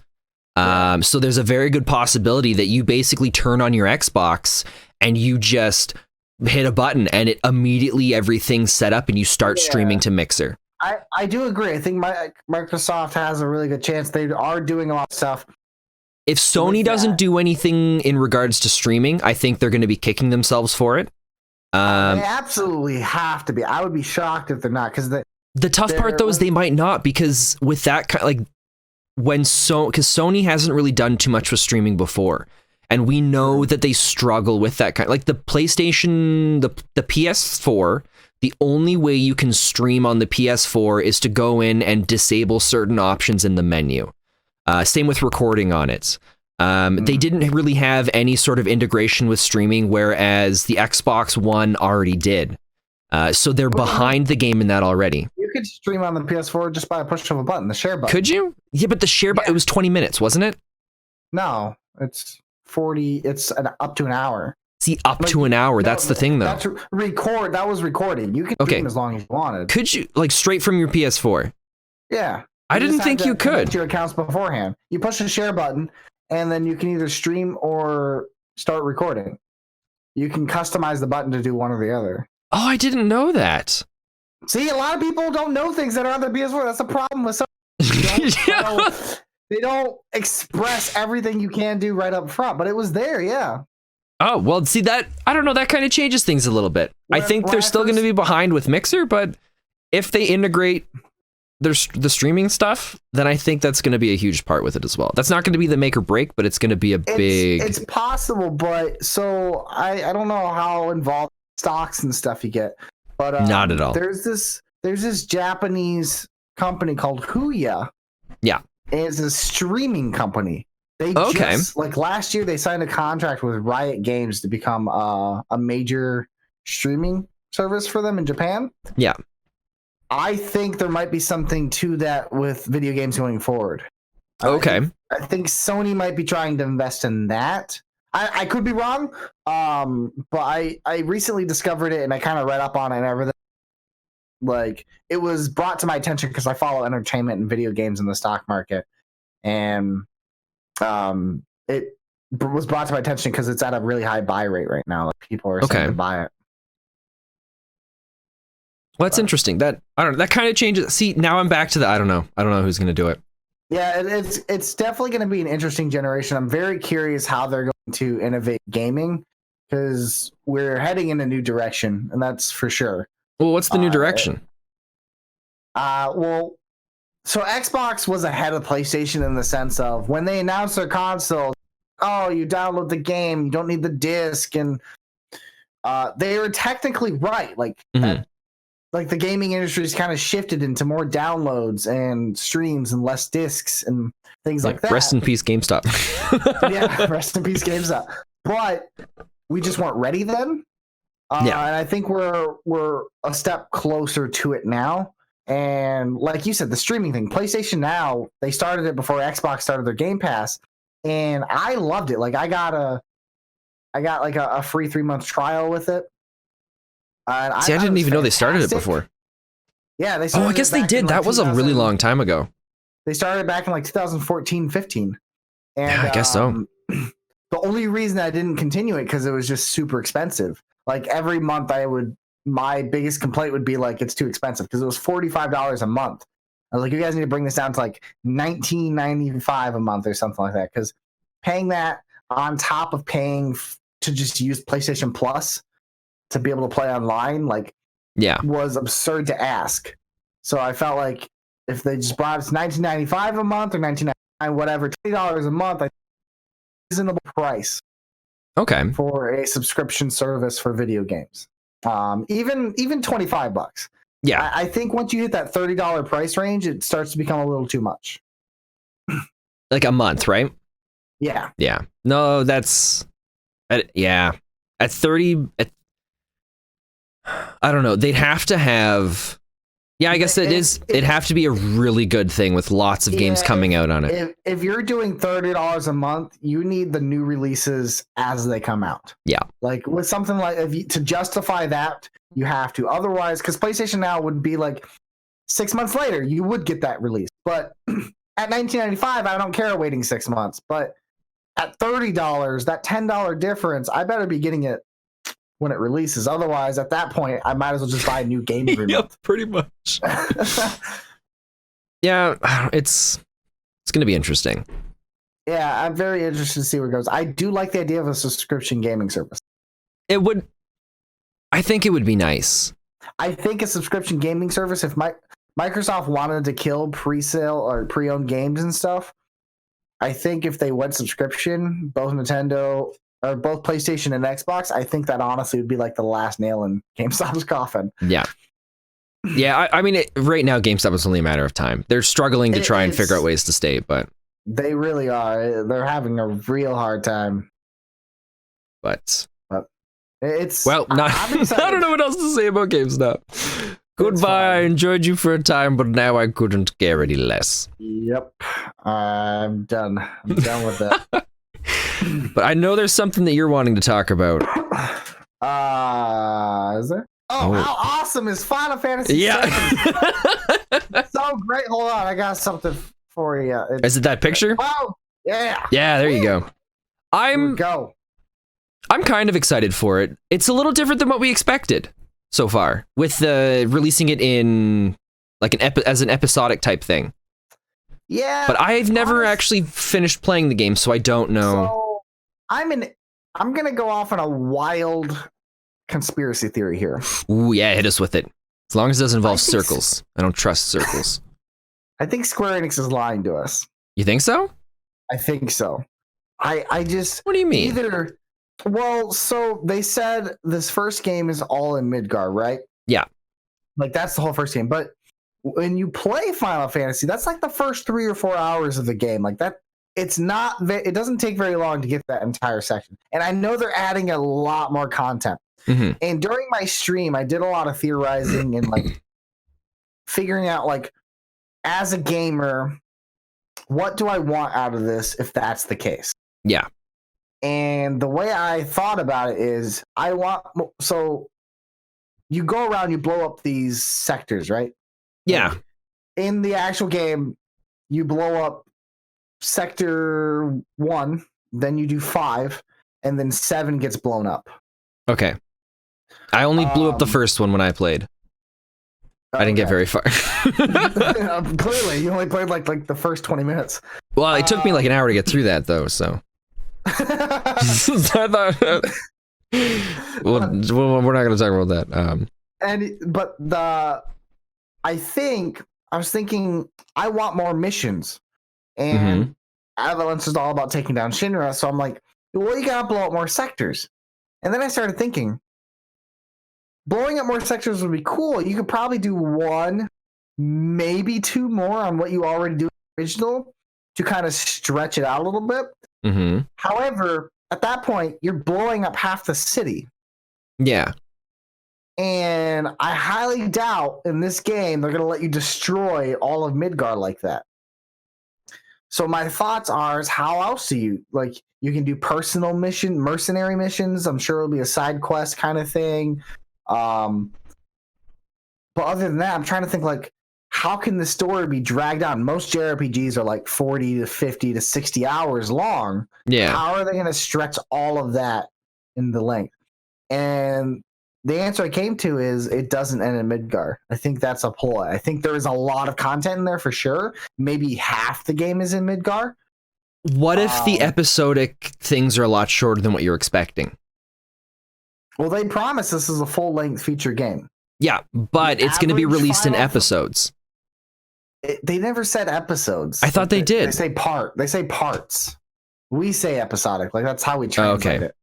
So there's a very good possibility that you basically turn on your Xbox and you just hit a button and it immediately everything's set up and you start streaming to Mixer. I do agree. I think Microsoft has a really good chance. They are doing a lot of stuff. If Sony doesn't do anything in regards to streaming, I think they're going to be kicking themselves for it. They absolutely have to be. I would be shocked if they're not, because the tough part though is they might not, because with that kind, like because Sony hasn't really done too much with streaming before, and we know that they struggle with that kind. Like the PlayStation, the PS4. The only way you can stream on the PS4 is to go in and disable certain options in the menu. Same with recording on it. They didn't really have any sort of integration with streaming, whereas the Xbox One already did. So they're behind the game in that already. You could stream on the PS4 just by a push of a button, the share button. Could you? Yeah, but the share button, it was 20 minutes, wasn't it? No, it's 40. It's up to an hour. See, up to an hour. That's the thing, though. That was recording. You can stream as long as you wanted. Could you, like, straight from your PS4? Yeah. I didn't think you could. Your accounts beforehand. You push the share button, and then you can either stream or start recording. You can customize the button to do one or the other. Oh, I didn't know that. See, a lot of people don't know things that are on their PS4. That's the problem with some. They don't express everything you can do right up front, but it was there, yeah. Oh, well, see, that, I don't know, that kind of changes things a little bit. I think they're still going to be behind with Mixer, but if they integrate the streaming stuff, then I think that's going to be a huge part with it as well. That's not going to be the make or break, but it's going to be a big... It's possible, but so I don't know how involved stocks and stuff you get, but not at all. There's this Japanese company called Huya. Yeah. It's a streaming company. They just, like last year, they signed a contract with Riot Games to become a major streaming service for them in Japan. Yeah. I think there might be something to that with video games going forward. Okay. I think Sony might be trying to invest in that. I could be wrong, but I recently discovered it and I kind of read up on it and everything. Like, it was brought to my attention because I follow entertainment and video games in the stock market, and it was brought to my attention because it's at a really high buy rate right now. Like, people are starting to buy it. Well, that's interesting. That, I don't know, that kind of changes. See, now I'm back to the I don't know who's going to do it. Yeah, it's definitely going to be an interesting generation. I'm very curious how they're going to innovate gaming, because we're heading in a new direction, and that's for sure. Well, what's the new direction? Well, so Xbox was ahead of PlayStation in the sense of when they announced their console, you download the game, you don't need the disc, and they were technically right. Like, like the gaming industry's kind of shifted into more downloads and streams and less discs and things like that. Rest in peace, GameStop. Yeah, rest in peace, GameStop. But we just weren't ready then. And I think we're a step closer to it now. And like you said, the streaming thing, PlayStation Now, they started it before Xbox started their Game Pass, and I loved it. Like, I got like a free 3-month trial with it. I didn't even know they started it before. Yeah, they started. I guess they did. That was a really long time ago. They started back in like 2014, 15. And yeah, I guess so. The only reason I didn't continue it because it was just super expensive. Like, every month my biggest complaint would be like, it's too expensive, because it was $45 a month. I was like, you guys need to bring this down to like $19.95 a month or something like that, because paying that on top of paying to just use PlayStation Plus to be able to play online, like, was absurd to ask. So I felt like if they just brought us $19.95 a month or $19.99, whatever, $20 a month, I think is a reasonable price. Okay. For a subscription service for video games. Even $25. Yeah. I think once you hit that $30 price range, it starts to become a little too much. Like a month, right? Yeah. Yeah. No, that's at 30 I don't know. They'd have to have I guess it'd have to be a really good thing with lots of games coming out on it. If you're doing $30 a month, you need the new releases as they come out. Yeah. Like with something like to justify that, you have to. Otherwise, because PlayStation Now would be like 6 months later, you would get that release. But at $19.95, I don't care waiting 6 months. But at $30, that $10 difference, I better be getting it when it releases. Otherwise, at that point, I might as well just buy a new game every month. Pretty much. Yeah, it's going to be interesting. Yeah, I'm very interested to see where it goes. I do like the idea of a subscription gaming service. I think it would be nice. I think a subscription gaming service, if Microsoft wanted to kill pre-sale or pre-owned games and stuff, I think if they went subscription, both Nintendo or both PlayStation and Xbox, I think that honestly would be like the last nail in GameStop's coffin. Yeah. Yeah, I mean, right now, GameStop is only a matter of time. They're struggling to try and figure out ways to stay, but... They really are. They're having a real hard time. But it's... Well, I don't know what else to say about GameStop. Goodbye, I enjoyed you for a time, but now I couldn't care any less. Yep. I'm done. I'm done with that. But I know there's something that you're wanting to talk about. Is there? Oh, how awesome is Final Fantasy? Yeah. So great. Hold on, I got something for you. Is it that picture? Oh, yeah. Yeah, there you go. I'm kind of excited for it. It's a little different than what we expected so far, with releasing it in like as an episodic type thing. Yeah. But I've never actually finished playing the game, so I don't know. So I'm gonna go off on a wild conspiracy theory here. Ooh, yeah, hit us with it. As long as it doesn't involve circles. I don't trust circles. I think Square Enix is lying to us. You think so? I think so. I just... What do you mean? Well, so they said this first game is all in Midgar, right? Yeah. Like, that's the whole first game. But when you play Final Fantasy, that's like the first 3 or 4 hours of the game. Like, that... It doesn't take very long to get that entire section. And I know they're adding a lot more content. Mm-hmm. And during my stream, I did a lot of theorizing and like figuring out, like, as a gamer, what do I want out of this if that's the case? Yeah. And the way I thought about it is so you go around, you blow up these sectors, right? Yeah. Like, in the actual game, you blow up sector 1, then you do 5, and then 7 gets blown up. Okay. I only blew up the first one when I played. Okay. I didn't get very far. Clearly, you only played like the first 20 minutes. Well, it took me like an hour to get through that, though, so... I thought... we're not going to talk about that. I was thinking I want more missions. And Avalanche is all about taking down Shinra, so I'm like, well, you gotta blow up more sectors. And then I started thinking, blowing up more sectors would be cool. You could probably do 1, maybe 2 more on what you already do in the original to kind of stretch it out a little bit. Mm-hmm. However, at that point, you're blowing up half the city. Yeah. And I highly doubt in this game they're going to let you destroy all of Midgar like that. So my thoughts are, is how else do you, like, you can do mercenary missions. I'm sure it'll be a side quest kind of thing. But other than that, I'm trying to think, like, how can the story be dragged on? Most JRPGs are like 40 to 50 to 60 hours long. Yeah. How are they going to stretch all of that in the length? And the answer I came to is it doesn't end in Midgar. I think that's a ploy. I think there is a lot of content in there for sure. Maybe half the game is in Midgar. What if the episodic things are a lot shorter than what you're expecting? Well, they promise this is a full-length feature game. Yeah, but it's going to be released in episodes. They never said episodes. I thought they did. They say parts. We say episodic. Like, that's how we translate it.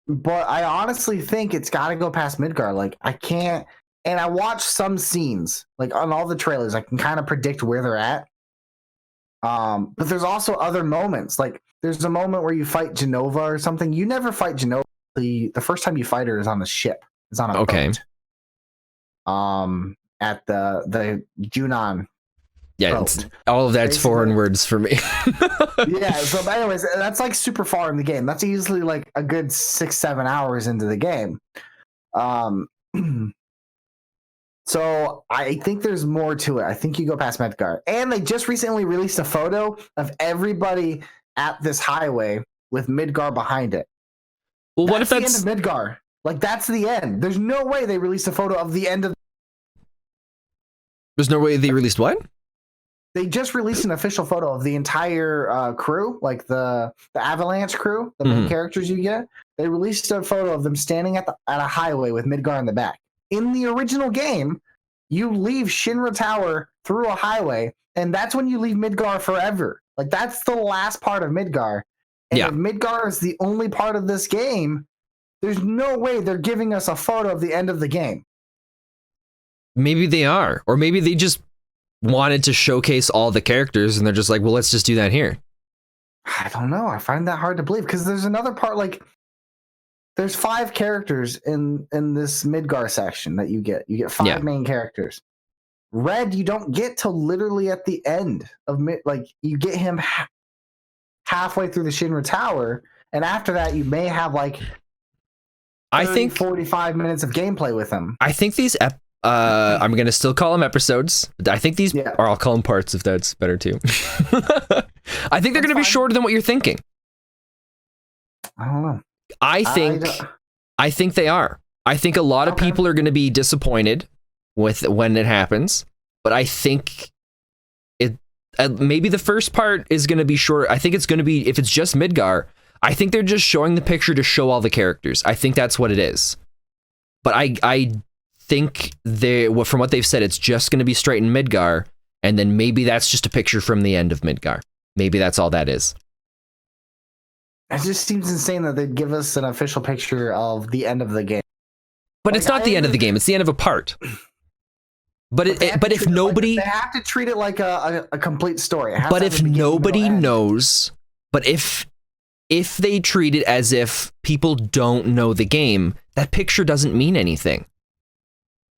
But I honestly think it's got to go past Midgar. Like, I can't. And I watched some scenes, like on all the trailers. I can kind of predict where they're at. But there's also other moments. Like, there's a moment where you fight Genova or something. You never fight Genova. The first time you fight her is on a ship. It's on a boat. At the Junon. Yeah, all of that's foreign words for me. Yeah, so anyways, that's like super far in the game. That's easily like a good 6-7 hours into the game. So I think there's more to it. I think you go past Midgar. And they just recently released a photo of everybody at this highway with Midgar behind it. Well, what if that's the end of Midgar? Like, that's the end. There's no way they released a photo of the end of. There's no way they released what? They just released an official photo of the entire crew, like the Avalanche crew, the main characters you get. They released a photo of them standing at a highway with Midgar in the back. In the original game, you leave Shinra Tower through a highway, and that's when you leave Midgar forever. Like, that's the last part of Midgar. And if Midgar is the only part of this game, there's no way they're giving us a photo of the end of the game. Maybe they are. Or maybe they just wanted to showcase all the characters, and they're just like, well, let's just do that here. I don't know. I find that hard to believe, because there's another part, like, there's 5 characters in this Midgar section that you get. You get 5 main characters. Red, you don't get till literally at the end of you get him halfway through the Shinra Tower, and after that, you may have like 45 minutes of gameplay with him. I think these I'm gonna still call them episodes. I think these, or I'll call them parts if that's better too. I think they're gonna be shorter than what you're thinking. I don't know. I think they are. I think a lot of people are going to be disappointed with when it happens, but I think maybe the first part is going to be short. I think it's going to be, if it's just Midgar, I think they're just showing the picture to show all the characters. I think that's what it is. But I think from what they've said, it's just going to be straight in Midgar, and then maybe that's just a picture from the end of Midgar. Maybe that's all that is. It just seems insane that they'd give us an official picture of the end of the game. But it's not the end of the game. It's the end of a part. But if nobody... They have to treat it like a complete story. But if nobody knows... But if they treat it as if people don't know the game, that picture doesn't mean anything.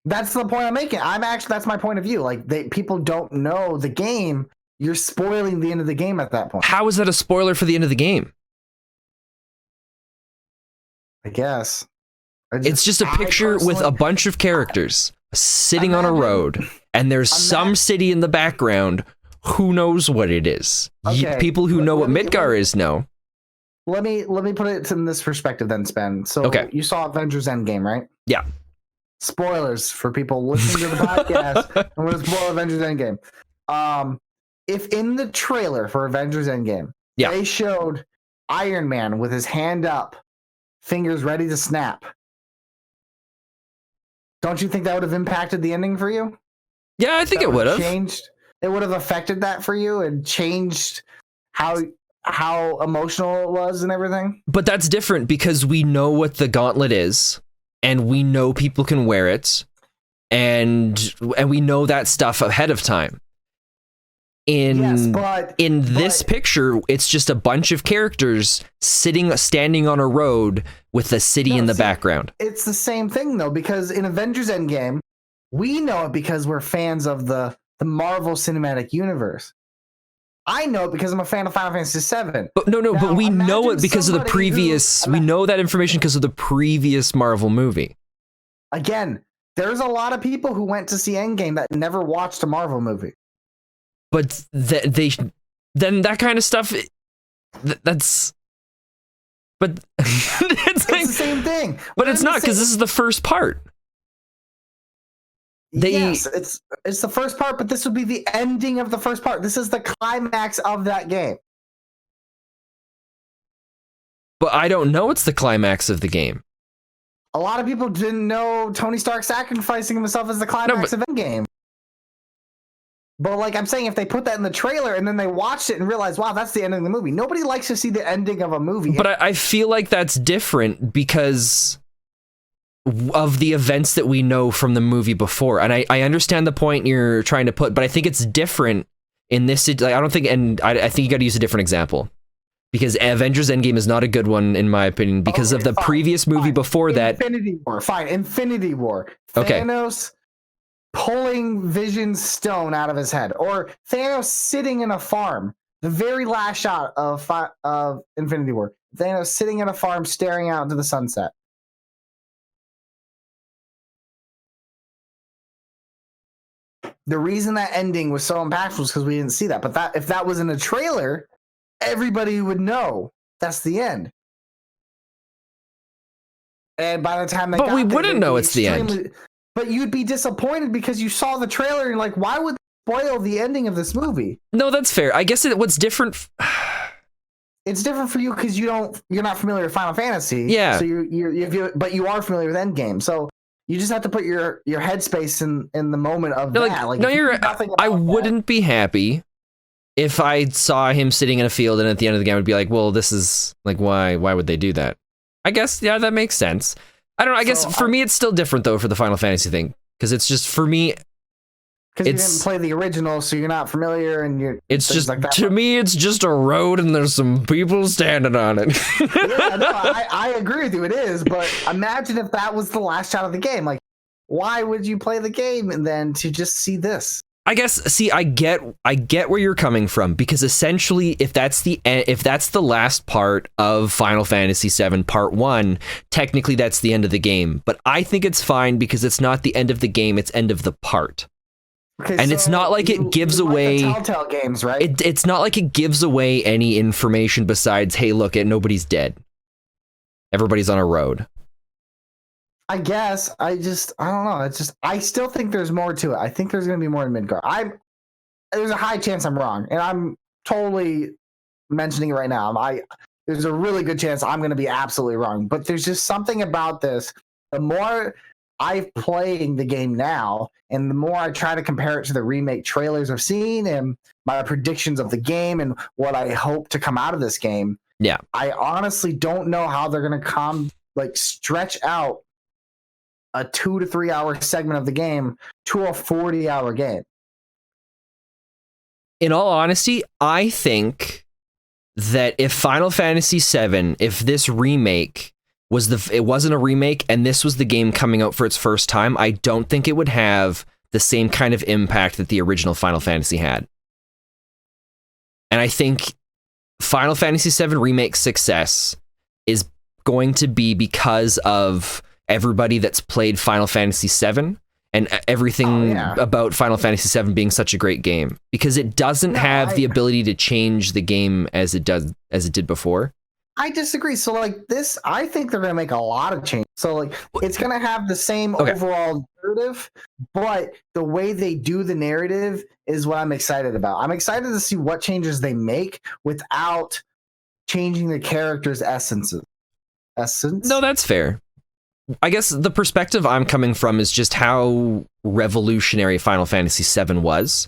That's the point I'm making. That's my point of view. Like, people don't know the game. You're spoiling the end of the game at that point. How is that a spoiler for the end of the game? I guess. It's just a picture with a bunch of characters sitting on a road, and there's some city in the background. Who knows what it is? Okay, people who know what Midgar is know. Let me put it in this perspective then, Spen. So you saw Avengers Endgame, right? Yeah. Spoilers for people listening to the podcast. I'm going to spoil Avengers Endgame. If in the trailer for Avengers Endgame, they showed Iron Man with his hand up, fingers ready to snap, don't you think that would have impacted the ending for you? Yeah, I think it would have changed. It would have affected that for you and changed how emotional it was and everything. But that's different because we know what the gauntlet is, and we know people can wear it, and we know that stuff ahead of time. In this picture, it's just a bunch of characters standing on a road with a city in the background. It's the same thing though, because in Avengers Endgame, we know it because we're fans of the Marvel Cinematic Universe. I know it because I'm a fan of Final Fantasy VII. But but we know it because of the previous. We know that information because of the previous Marvel movie. Again, there's a lot of people who went to see Endgame that never watched a Marvel movie. But then that kind of stuff, that's... But it's the same thing. But it's not, because this is the first part. Yes, it's the first part, but this would be the ending of the first part. This is the climax of that game. But I don't know it's the climax of the game. A lot of people didn't know Tony Stark sacrificing himself as the climax of Endgame. But like I'm saying, if they put that in the trailer and then they watched it and realized, wow, that's the end of the movie. Nobody likes to see the ending of a movie. But I feel like that's different because of the events that we know from the movie before. And I understand the point you're trying to put, but I think it's different in this. Like, I don't think, and I think you got to use a different example. Because Avengers Endgame is not a good one, in my opinion, because of the previous movie before that. Infinity War. Fine. Infinity War. Okay. Thanos pulling Vision's stone out of his head. Or Thanos sitting in a farm. The very last shot of Infinity War. Thanos sitting in a farm staring out into the sunset. The reason that ending was so impactful was because we didn't see that. But if that was in a trailer, everybody would know that's the end. And by the time but we wouldn't know it's the end. But you'd be disappointed because you saw the trailer and you're like, why would they spoil the ending of this movie? No, that's fair. I guess what's different. It's different for you because you're not familiar with Final Fantasy. Yeah. So but you are familiar with Endgame. So you just have to put your headspace in the moment of that. Like, no, you're. I wouldn't be happy if I saw him sitting in a field and at the end of the game I would be like, well, this is like, why would they do that? I guess, yeah, that makes sense. I don't know. I guess for me, it's still different though for the Final Fantasy thing. Because it's just, for me, because you didn't play the original, so you're not familiar, and it's just like that. To me, it's just a road, and there's some people standing on it. Yeah, no, I agree with you. It is, but imagine if that was the last shot of the game. Like, why would you play the game and then to just see this? I guess. See, I get where you're coming from, because essentially, if that's the last part of Final Fantasy VII Part 1, technically that's the end of the game. But I think it's fine because it's not the end of the game; it's end of the part. Okay, and so it's not like it gives away the Telltale games, right? It's not like it gives away any information besides, hey, look, nobody's dead. Everybody's on a road. I guess. I don't know. It's just, I still think there's more to it. I think there's going to be more in Midgard. There's a high chance I'm wrong, and I'm totally mentioning it right now. There's a really good chance I'm going to be absolutely wrong, but there's just something about this. The more I'm playing the game now, and the more I try to compare it to the remake trailers I've seen and my predictions of the game and what I hope to come out of this game, yeah, I honestly don't know how they're going to stretch out a 2 to 3 hour segment of the game to a 40-hour game. In all honesty, I think that if Final Fantasy VII, if this remake it wasn't a remake and this was the game coming out for its first time, I don't think it would have the same kind of impact that the original Final Fantasy had. And I think Final Fantasy VII Remake's success is going to be because of everybody that's played Final Fantasy VII and everything about Final Fantasy VII being such a great game, because it doesn't have the ability to change the game as it did before. I disagree. So like this, I think they're going to make a lot of changes. So like it's going to have the same overall narrative, but the way they do the narrative is what I'm excited about. I'm excited to see what changes they make without changing the characters' essence. No, that's fair. I guess the perspective I'm coming from is just how revolutionary Final Fantasy VII was,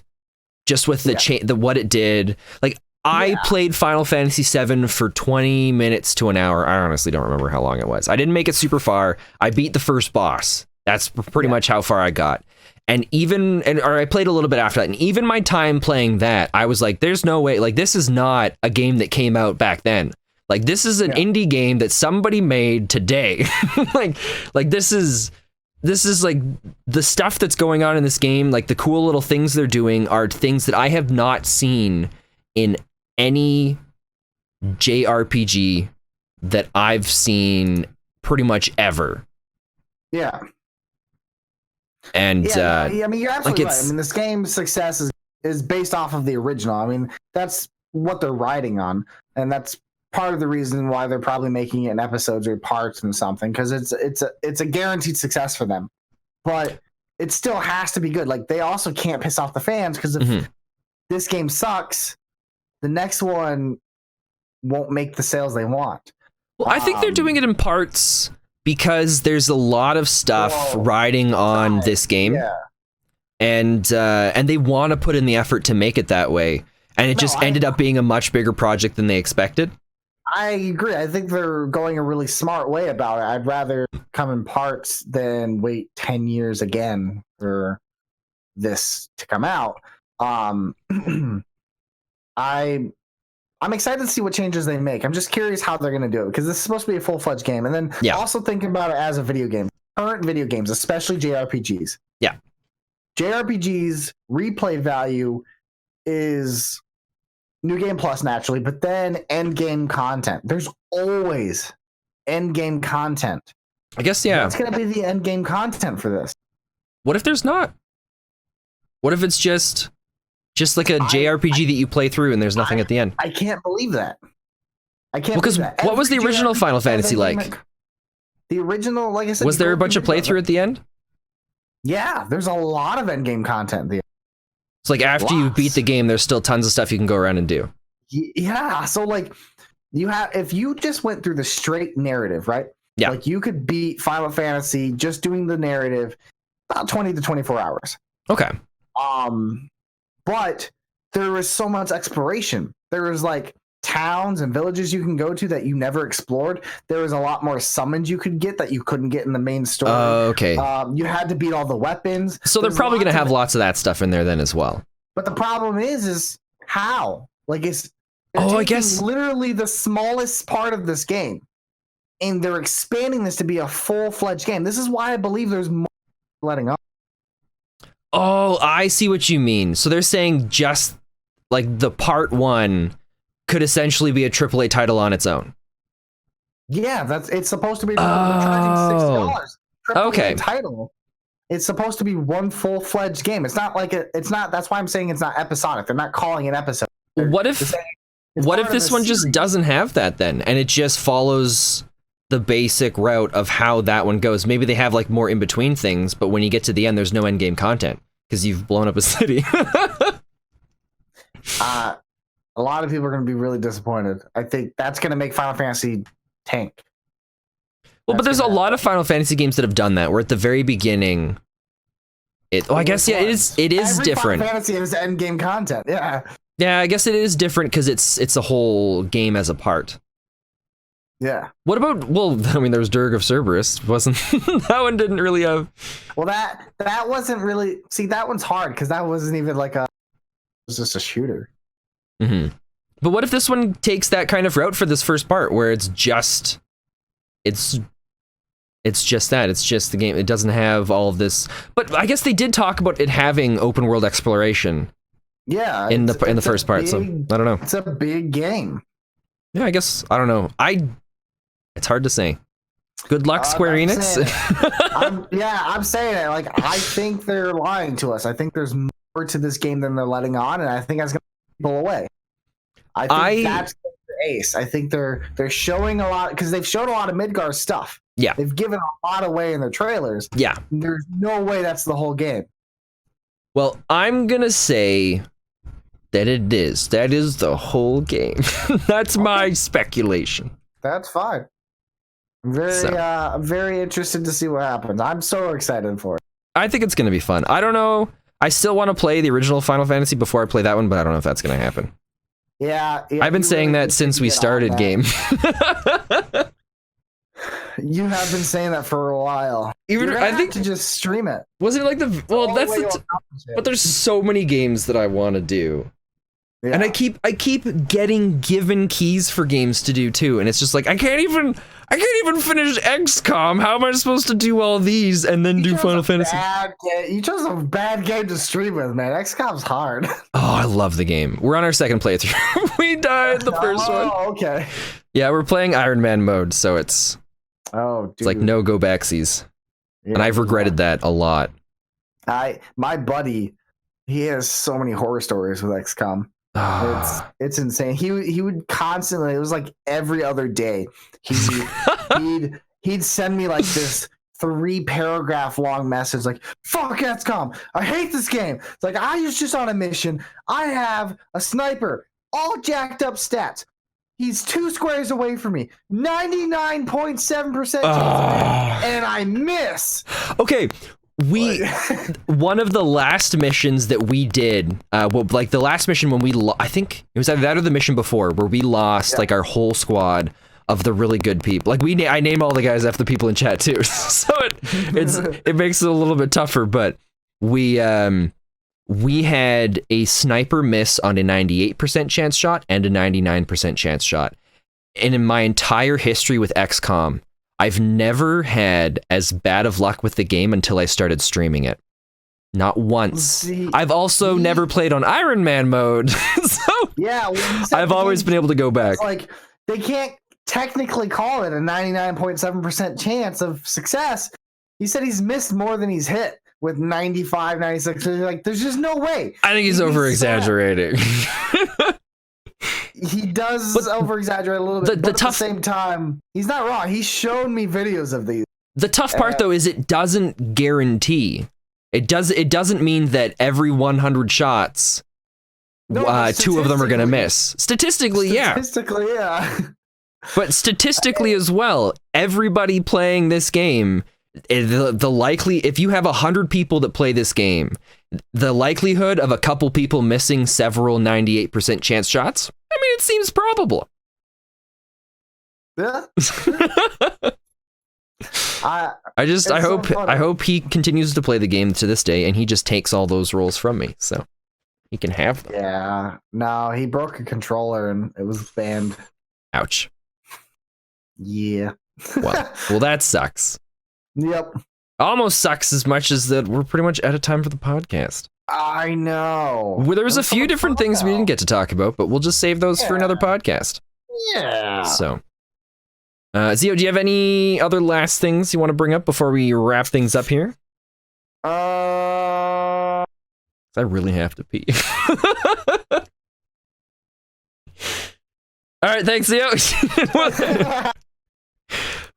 just with the what it did. Like, I played Final Fantasy VII for 20 minutes to an hour. I honestly don't remember how long it was. I didn't make it super far. I beat the first boss. That's pretty much how far I got. And I played a little bit after that. And even my time playing that, I was like, there's no way. Like, this is not a game that came out back then. Like, this is an indie game that somebody made today. like this is like the stuff that's going on in this game. Like, the cool little things they're doing are things that I have not seen in any JRPG that I've seen pretty much ever. Yeah. And I mean, you're absolutely right. I mean, this game's success is based off of the original. I mean, that's what they're riding on, and that's part of the reason why they're probably making it in episodes or parts and something, because it's a guaranteed success for them. But it still has to be good. Like, they also can't piss off the fans, because if this game sucks, the next one won't make the sales they want. Well, I think they're doing it in parts because there's a lot of stuff riding on this game. Yeah. And they want to put in the effort to make it that way. And it just ended up being a much bigger project than they expected. I agree. I think they're going a really smart way about it. I'd rather come in parts than wait 10 years again for this to come out. I'm excited to see what changes they make. I'm just curious how they're going to do it, because this is supposed to be a full-fledged game. And then also thinking about it as a video game. Current video games, especially JRPGs. Yeah. JRPGs replay value is New Game Plus, naturally, but then end game content. There's always end game content. I guess, yeah. What's going to be the end game content for this? What if there's not? What if it's just like a JRPG that you play through and there's nothing at the end? I can't believe that. I can't. Because what was the original Final Fantasy like? The original, like I said, was there a bunch of playthrough at the end? Yeah, there's a lot of end game content. It's like after you beat the game, there's still tons of stuff you can go around and do. Yeah, so like if you just went through the straight narrative, right? Yeah. Like you could beat Final Fantasy just doing the narrative about 20 to 24 hours. Okay. But there was so much exploration. There was like towns and villages you can go to that you never explored. There was a lot more summons you could get that you couldn't get in the main story. Okay. You had to beat all the weapons. So they're probably going to have lots of that stuff in there then as well. But the problem is how? Like I guess literally the smallest part of this game, and they're expanding this to be a full-fledged game. This is why I believe there's more letting up. Oh, I see what you mean. So they're saying just like the part 1 could essentially be a AAA title on its own. Yeah, it's supposed to be. Charging $60. Okay. Title. It's supposed to be one full-fledged game. It's not like it's not. That's why I'm saying it's not episodic. They're not calling it episode. What if this one just doesn't have that then, and it just follows the basic route of how that one goes? Maybe they have like more in between things, but when you get to the end, there's no end game content because you've blown up a city. A lot of people are going to be really disappointed. I think that's going to make Final Fantasy tank. Well, but there's a lot of Final Fantasy games that have done that, where at the very beginning, I guess, yeah, it is Every different. Final Fantasy has end game content, yeah. Yeah, I guess it is different because it's a whole game as a part. Yeah. What about, well, I mean, there's Dirge of Cerberus, wasn't that one didn't really have... Well, that wasn't really... See, that one's hard, because that wasn't even like it was just a shooter. Mm-hmm. But what if this one takes that kind of route for this first part, where it's just that. It's just the game. It doesn't have all of this. But I guess they did talk about it having open world exploration. Yeah, in the first part. So I don't know. It's a big game. Yeah, I guess I don't know. It's hard to say. Good luck, Square Enix. I'm saying it. Like, I think they're lying to us. I think there's more to this game than they're letting on, and I think that's gonna pull away. I think that's the ace. I think they're showing a lot, because they've shown a lot of Midgar stuff. Yeah, they've given a lot away in their trailers. Yeah, there's no way that's the whole game. Well, I'm gonna say that it is. That is the whole game. That's my speculation. That's fine. I'm very interested to see what happens. I'm so excited for it. I think it's gonna be fun. I don't know. I still want to play the original Final Fantasy before I play that one, but I don't know if that's gonna happen. Yeah, I've been saying that since we started game. You have been saying that for a while. I think to just stream it. Was it like but there's so many games that I want to do. Yeah. And I keep getting given keys for games to do too, and it's just like I can't even finish XCOM. How am I supposed to do all these and then do Final Fantasy? You chose a bad game to stream with, man. XCOM's hard. Oh, I love the game. We're on our second playthrough. We died the first one. Oh, okay. Yeah, we're playing Iron Man mode, so it's like no go backsies. Yeah, and I've regretted that a lot. My buddy, he has so many horror stories with XCOM. It's insane. He would constantly, it was like every other day, he'd send me like this 3-paragraph long message like, fuck XCOM, I hate this game. It's like, I was just on a mission. I have a sniper, all jacked up stats. He's 2 squares away from me, 99.7% and I miss. Okay, one of the last missions that we did, like the last mission when we, I think it was either that or the mission before, where we lost like our whole squad of the really good people. Like I name all the guys after the people in chat too, so it makes it a little bit tougher. But we had a sniper miss on a 98% chance shot and a 99% chance shot. And in my entire history with XCOM, I've never had as bad of luck with the game until I started streaming it. Not once. I've also never played on Iron Man mode. So yeah, I've always been able to go back. Like, they can't technically call it a 99.7% chance of success. He said he's missed more than he's hit with 95, 96. Like, there's just no way. I think he's over-exaggerating. He does over-exaggerate a little bit, but at the same time, he's not wrong. He's shown me videos of these. The tough part, though, is it doesn't guarantee. It doesn't mean that every 100 shots, 2 of them are going to miss. Statistically, yeah. But statistically as well, everybody playing this game, the likely, if you have 100 people that play this game, the likelihood of a couple people missing several 98% chance shots, I mean, it seems probable. Yeah. I hope he continues to play the game to this day and he just takes all those rolls from me, so he can have them. Yeah. No, he broke a controller and it was banned. Ouch. Yeah. Well, that sucks. Yep. Almost sucks as much as that we're pretty much out of time for the podcast. I know. Well, there was a few different things we didn't get to talk about, but we'll just save those for another podcast. Yeah. So, Zio, do you have any other last things you want to bring up before we wrap things up here? I really have to pee. All right, thanks, Zio.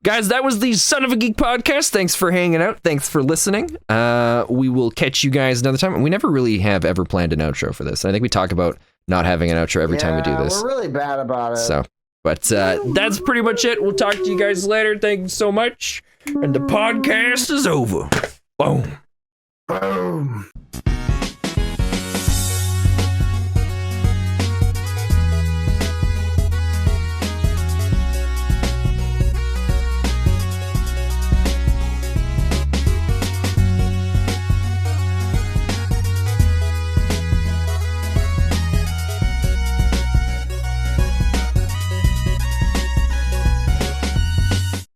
Guys, that was the Son of a Geek podcast. Thanks for hanging out. Thanks for listening. We will catch you guys another time. We never really have ever planned an outro for this. I think we talk about not having an outro every time we do this. We're really bad about it. So, but that's pretty much it. We'll talk to you guys later. Thank you so much. And the podcast is over. Boom. Boom.